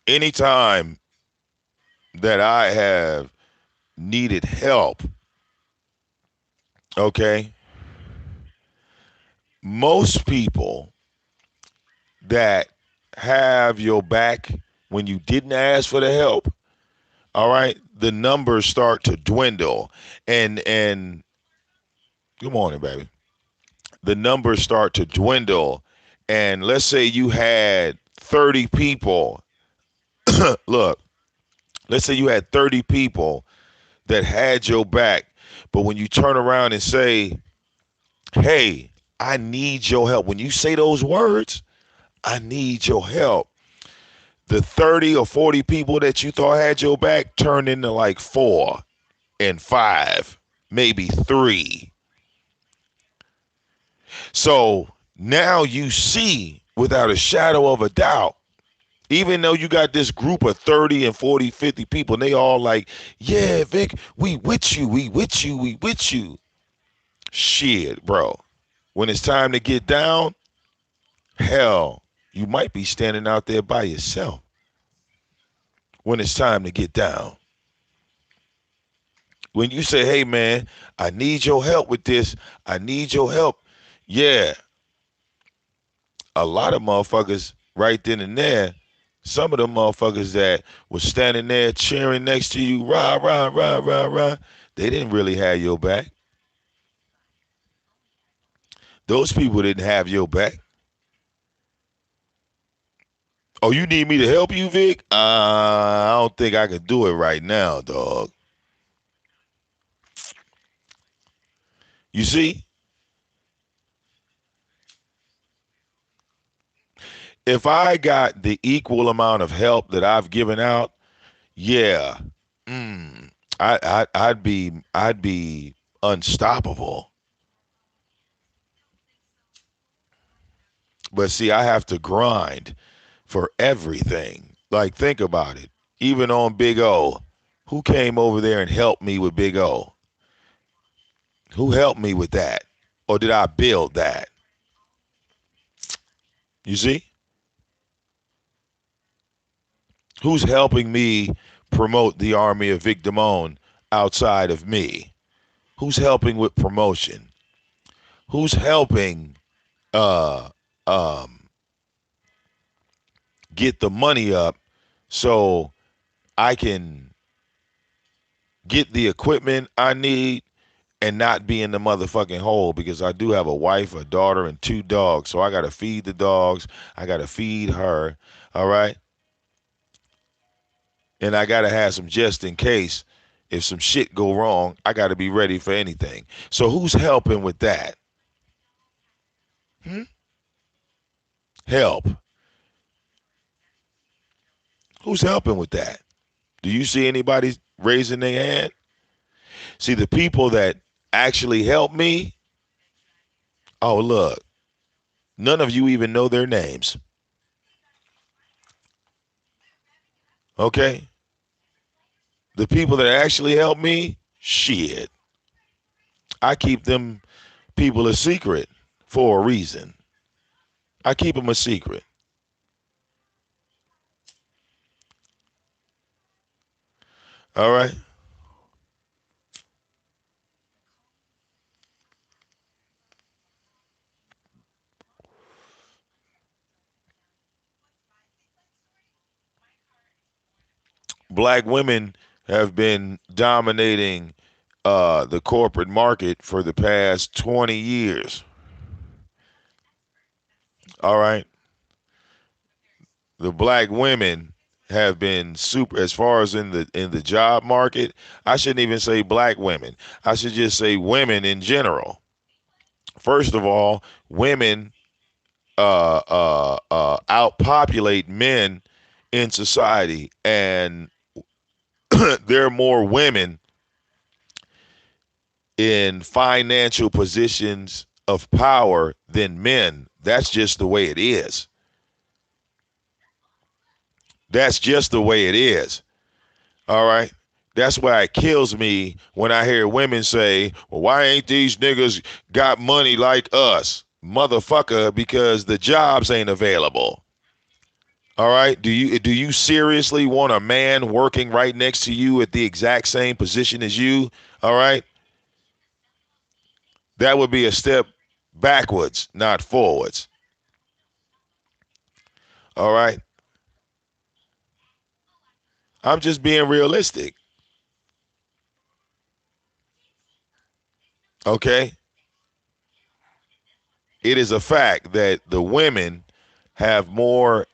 Anytime that I have needed help, okay, most people that have your back when you didn't ask for the help, all right, the numbers start to dwindle. And good morning, baby. The numbers start to dwindle and let's say you had 30 people. Look, let's say you had 30 people that had your back, but when you turn around and say, hey, I need your help, when you say those words, I need your help, the 30 or 40 people that you thought had your back turned into like 4 and 5, maybe 3. So now you see without a shadow of a doubt, even though you got this group of 30 and 40, 50 people, and they all like, yeah, Vic, we with you, we with you, we with you. Shit, bro. When it's time to get down, hell, you might be standing out there by yourself when it's time to get down. When you say, hey, man, I need your help with this, I need your help. Yeah, a lot of motherfuckers right then and there, some of the motherfuckers that was standing there cheering next to you, rah, rah, rah, rah, rah, they didn't really have your back. Those people didn't have your back. Oh, you need me to help you, Vic? I don't think I can do it right now, dog. You see, if I got the equal amount of help that I've given out, yeah, mm, I'd be unstoppable. But see, I have to grind for everything. Like, think about it. Even on Big O, who came over there and helped me with Big O? Who helped me with that? Or did I build that? You see? Who's helping me promote the army of VicDamoane outside of me? Who's helping with promotion? Who's helping uh um get the money up so I can get the equipment I need and not be in the motherfucking hole, because I do have a wife, a daughter, and 2 dogs. So I gotta feed the dogs. I gotta feed her. All right. And I gotta have some just in case if some shit go wrong. I gotta be ready for anything. So who's helping with that? Hmm? Help. Who's helping with that? Do you see anybody raising their hand? See, the people that actually help me, oh, look, none of you even know their names. Okay? The people that actually help me, shit, I keep them people a secret for a reason. I keep them a secret. All right? Black women have been dominating the corporate market for the past 20 years. All right? The black women have been super, as far as in the job market. I shouldn't even say black women. I should just say women in general. First of all, women outpopulate men in society, and there are more women in financial positions of power than men. That's just the way it is. That's just the way it is. All right. That's why it kills me when I hear women say, well, why ain't these niggas got money like us? Motherfucker, because the jobs ain't available. All right. Do you seriously want a man working right next to you at the exact same position as you? All right. That would be a step backwards, not forwards. All right. I'm just being realistic. Okay. it is a fact that the women have more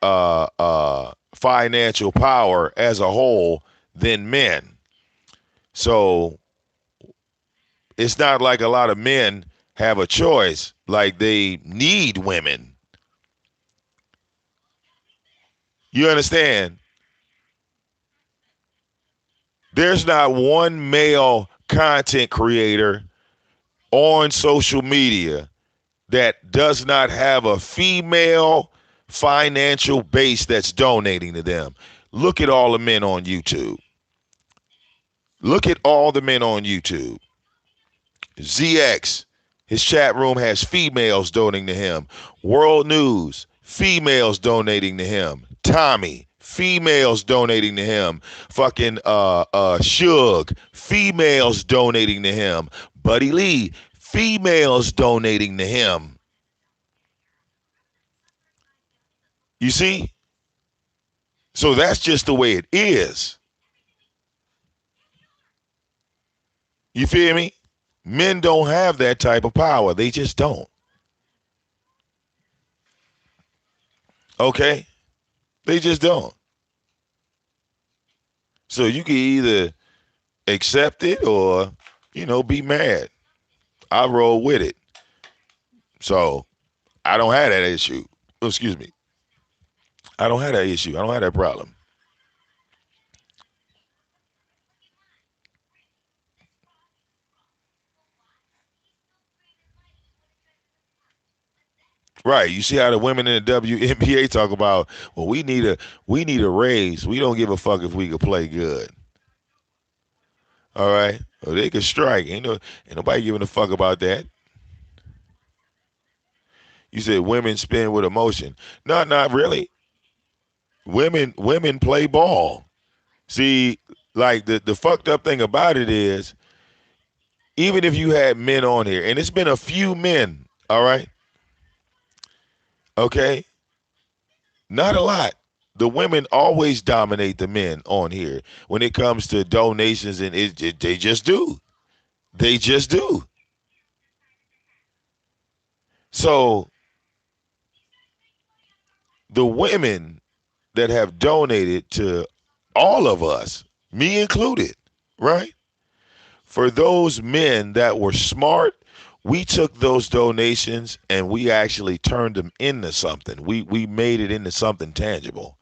financial power as a whole than men. So it's not like a lot of men have a choice, like they need women. You understand? There's not one male content creator on social media that does not have a female financial base that's donating to them. Look at all the men on YouTube. Look at all the men on YouTube. ZX, his chat room has females donating to him. World News, females donating to him. Tommy, females donating to him. Fucking Suge, females donating to him. Buddy Lee, females donating to him. You see? So that's just the way it is. You feel me? Men don't have that type of power. They just don't. Okay? They just don't. So you can either accept it or, be mad. I roll with it. So I don't have that issue. Oh, excuse me. I don't have that issue. I don't have that problem. Right. You see how the women in the WNBA talk about, well, we need a raise. We don't give a fuck if we could play good. All right. Well, they could strike. Ain't nobody giving a fuck about that. You said women spin with emotion. No, not really. Women play ball. See, like the fucked up thing about it is, even if you had men on here, and it's been a few men, all right, okay, not a lot. The women always dominate the men on here when it comes to donations, and they just do. They just do. So the women that have donated to all of us, me included, right? For those men that were smart, we took those donations and we actually turned them into something. We made it into something tangible.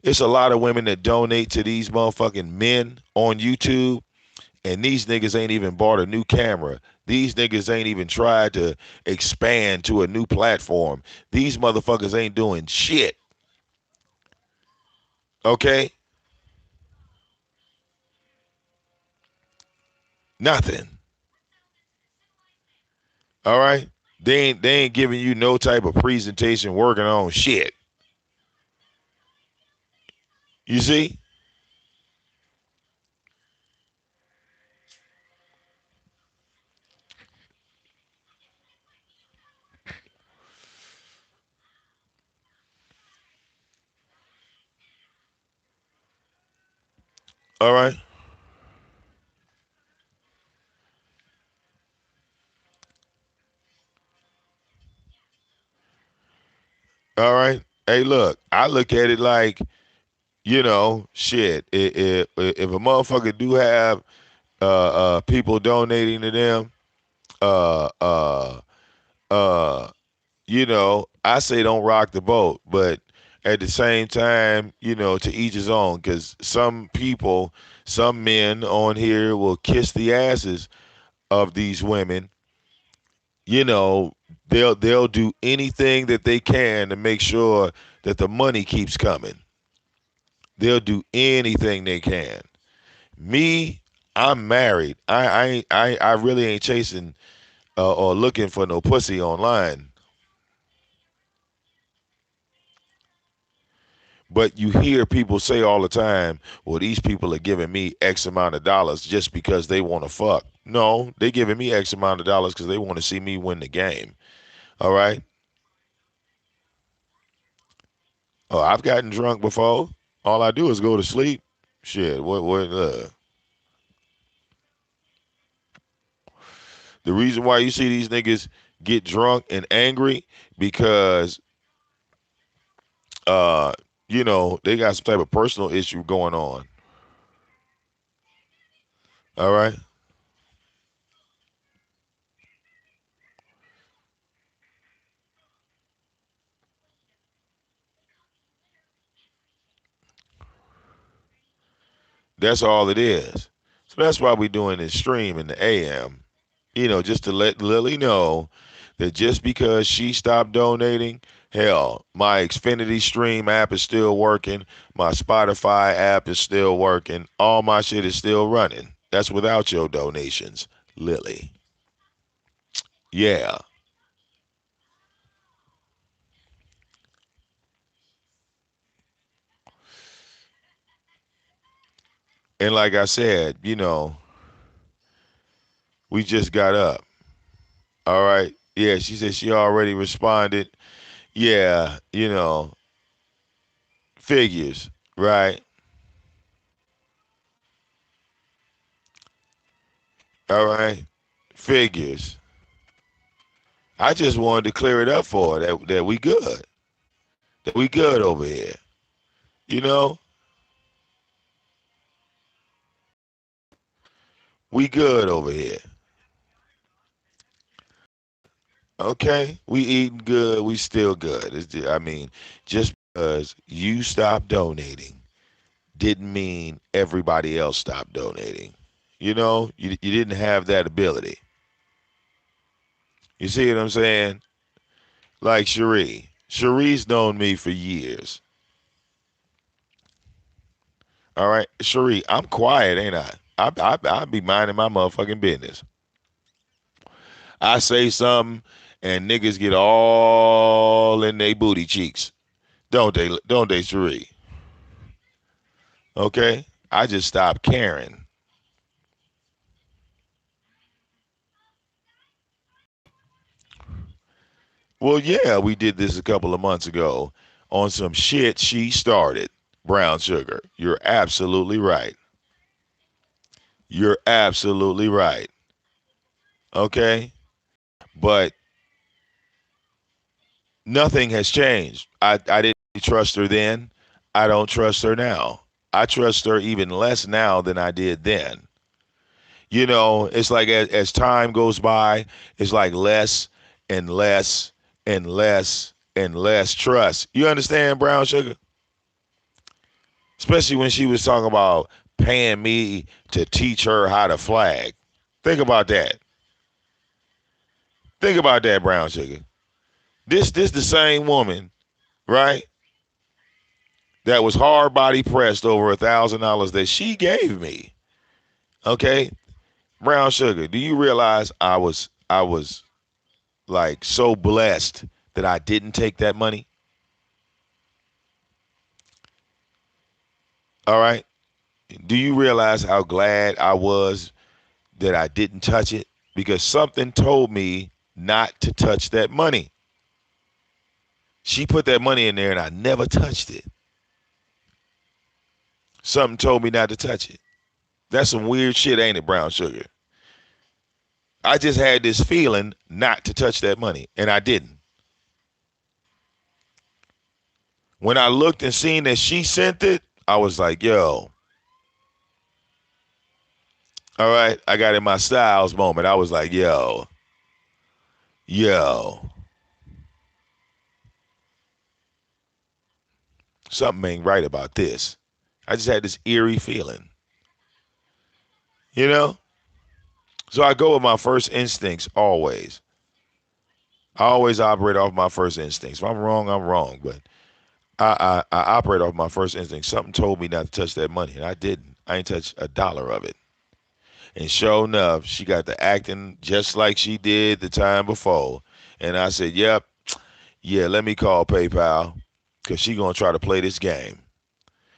It's a lot of women that donate to these motherfucking men on YouTube, and these niggas ain't even bought a new camera. These niggas ain't even tried to expand to a new platform. These motherfuckers ain't doing shit. Okay? Nothing. All right? They ain't giving you no type of presentation working on shit. You see? All right. All right. Hey, look, I look at it like, shit. If a motherfucker do have people donating to them, uh, uh, uh, I say don't rock the boat, but at the same time, to each his own, because some people, some men on here will kiss the asses of these women. you know they'll do anything that they can to make sure that the money keeps coming. They'll do anything they can. Me, I'm married. I really ain't chasing or looking for no pussy online. But you hear people say all the time, well, these people are giving me X amount of dollars just because they want to fuck. No, they giving me X amount of dollars because they want to see me win the game. All right. Oh, I've gotten drunk before. All I do is go to sleep. Shit. What? The reason why you see these niggas get drunk and angry because uh they got some type of personal issue going on. All right. That's all it is. So that's why we're doing this stream in the AM, just to let Lily know that just because she stopped donating, hell, my Xfinity Stream app is still working. My Spotify app is still working. All my shit is still running. That's without your donations, Lily. Yeah. And like I said, we just got up. All right. Yeah, she said she already responded. Yeah, figures, right? All right. Figures. I just wanted to clear it up for her that we good. That we good over here. You know, we good over here. Okay, we eating good. We still good. I mean, just because you stopped donating didn't mean everybody else stopped donating. You didn't have that ability. You see what I'm saying? Like Cherie. Cherie's known me for years. All right, Cherie, I'm quiet, ain't I? I be minding my motherfucking business. I say something and niggas get all in they booty cheeks. Don't they? Don't they, Cherie? Okay? I just stopped caring. Well, yeah, we did this a couple of months ago on some shit she started. Brown sugar. You're absolutely right. You're absolutely right. Okay? But nothing has changed. I didn't trust her then. I don't trust her now. I trust her even less now than I did then. It's like as time goes by, it's like less and less and less and less trust. You understand, Brown Sugar? Especially when she was talking about paying me to teach her how to flag. Think about that. Think about that, Brown Sugar. This the same woman, right? That was hard body pressed over $1,000 that she gave me. Okay, Brown Sugar. Do you realize I was like so blessed that I didn't take that money? All right. Do you realize how glad I was that I didn't touch it? Because something told me not to touch that money. She put that money in there and I never touched it. Something told me not to touch it. That's some weird shit, ain't it, Brown Sugar? I just had this feeling not to touch that money, and I didn't. When I looked and seen that she sent it, I was like, yo, all right, I got in my Styles moment. I was like, yo, something ain't right about this. I just had this eerie feeling, you know? So I go with my first instincts always. I always operate off my first instincts. If I'm wrong, I'm wrong. But I operate off my first instinct. Something told me not to touch that money, and I didn't. I ain't touched a dollar of it. And sure enough, she got to acting just like she did the time before. And I said, yep, yeah, let me call PayPal because she going to try to play this game.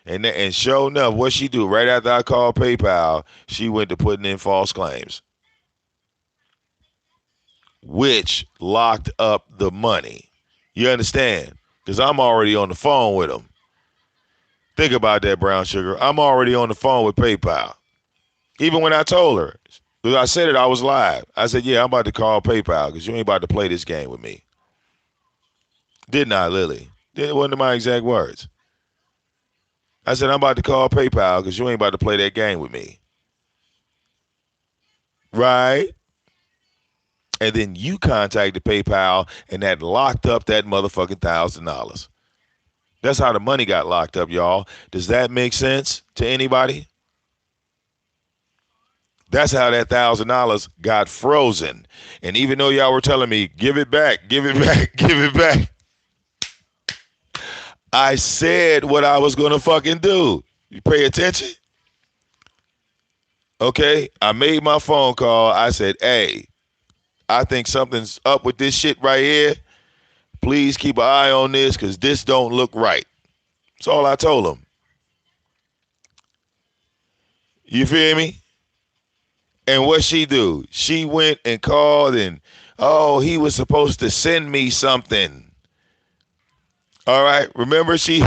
And sure enough, what she do right after I called PayPal, she went to putting in false claims, which locked up the money. You understand? Because I'm already on the phone with them. Think about that, Brown Sugar. I'm already on the phone with PayPal. Even when I told her, I said it, I was live. I said, yeah, I'm about to call PayPal because you ain't about to play this game with me. Didn't I, Lily? It wasn't my exact words. I said, I'm about to call PayPal because you ain't about to play that game with me. Right? And then you contacted PayPal and that locked up that motherfucking $1,000. That's how the money got locked up, y'all. Does that make sense to anybody? That's how that $1,000 got frozen. And even though y'all were telling me, give it back, give it back, give it back, I said what I was going to fucking do. You pay attention? Okay? I made my phone call. I said, hey, I think something's up with this shit right here. Please keep an eye on this because this don't look right. That's all I told him. You feel me? And what she do? She went and called and, oh, he was supposed to send me something. All right. Remember, she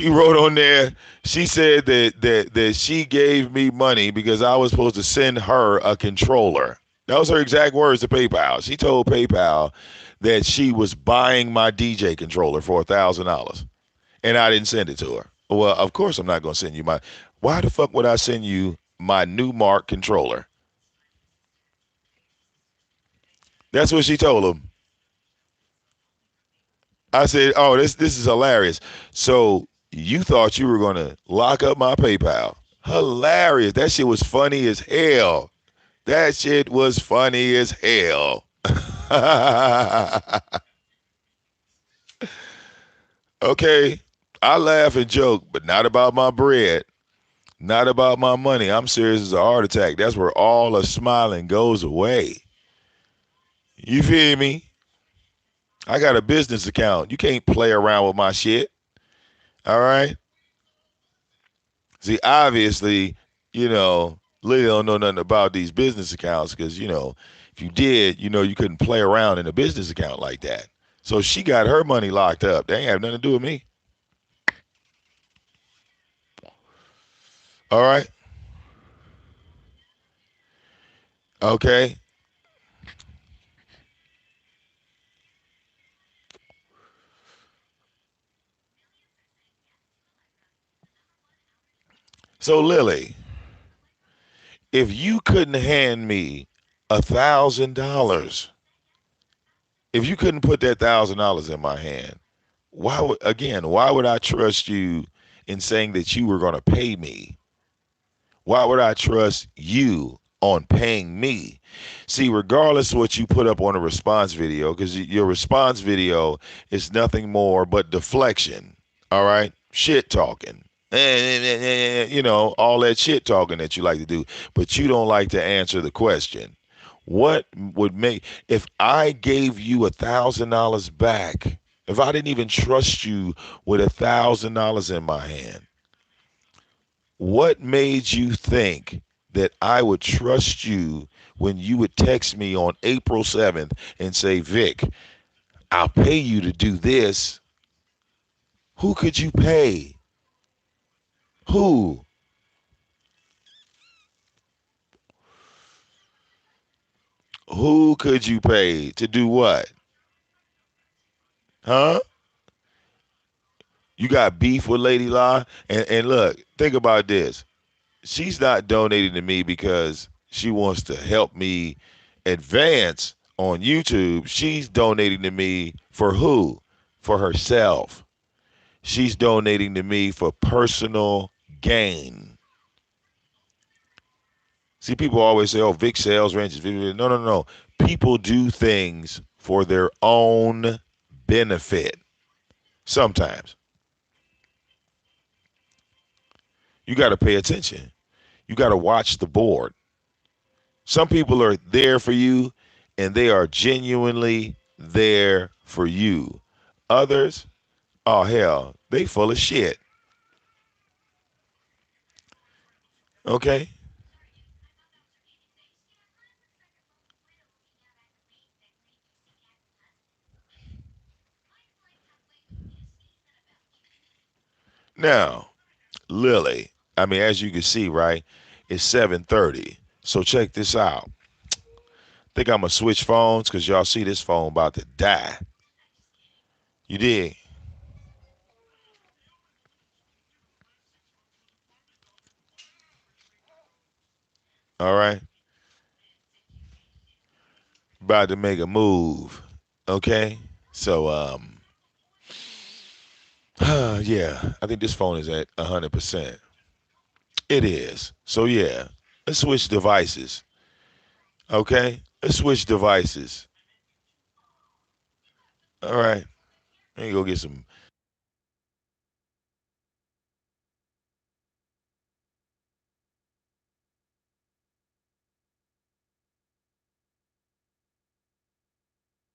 wrote on there. She said that she gave me money because I was supposed to send her a controller. That was her exact words to PayPal. She told PayPal that she was buying my DJ controller for $1,000, and I didn't send it to her. Well, of course I'm not gonna send you my. Why the fuck would I send you my new Mark controller? That's what she told him. I said, "Oh, this is hilarious." So you thought you were gonna lock up my PayPal? Hilarious. That shit was funny as hell. That shit was funny as hell. Okay, I laugh and joke, but not about my bread, not about my money. I'm serious as a heart attack. That's where all the smiling goes away. You feel me? I got a business account. You can't play around with my shit. All right. See, obviously, Lily don't know nothing about these business accounts because, if you did, you couldn't play around in a business account like that. So she got her money locked up. They ain't have nothing to do with me. All right. Okay. So, Lily, if you couldn't hand me $1,000, if you couldn't put that $1,000 in my hand, why would I trust you in saying that you were going to pay me? Why would I trust you on paying me? See, regardless of what you put up on a response video, because your response video is nothing more but deflection, all right? Shit talking. All that shit talking that you like to do, but you don't like to answer the question. What would make, if I gave you $1,000 back, if I didn't even trust you with $1,000 in my hand, what made you think that I would trust you when you would text me on April 7th and say, Vic, I'll pay you to do this? Who could you pay? Who? Who could you pay to do what? Huh? You got beef with Lady La? And look, think about this. She's not donating to me because she wants to help me advance on YouTube. She's donating to me for who? For herself. She's donating to me for personal gain. See, people always say, oh, Vic sells ranches. No, no, no. People do things for their own benefit. Sometimes. You got to pay attention. You got to watch the board. Some people are there for you and they are genuinely there for you. Others, oh hell, they full of shit. Okay? Now, Lily, I mean, as you can see, right, it's 7:30. So check this out. Think I'm gonna switch phones because y'all see this phone about to die. You did. All right. About to make a move. Okay. So yeah, I think this phone is at 100%. It is. So yeah, let's switch devices. Okay. Let's switch devices. All right. Let me go get some.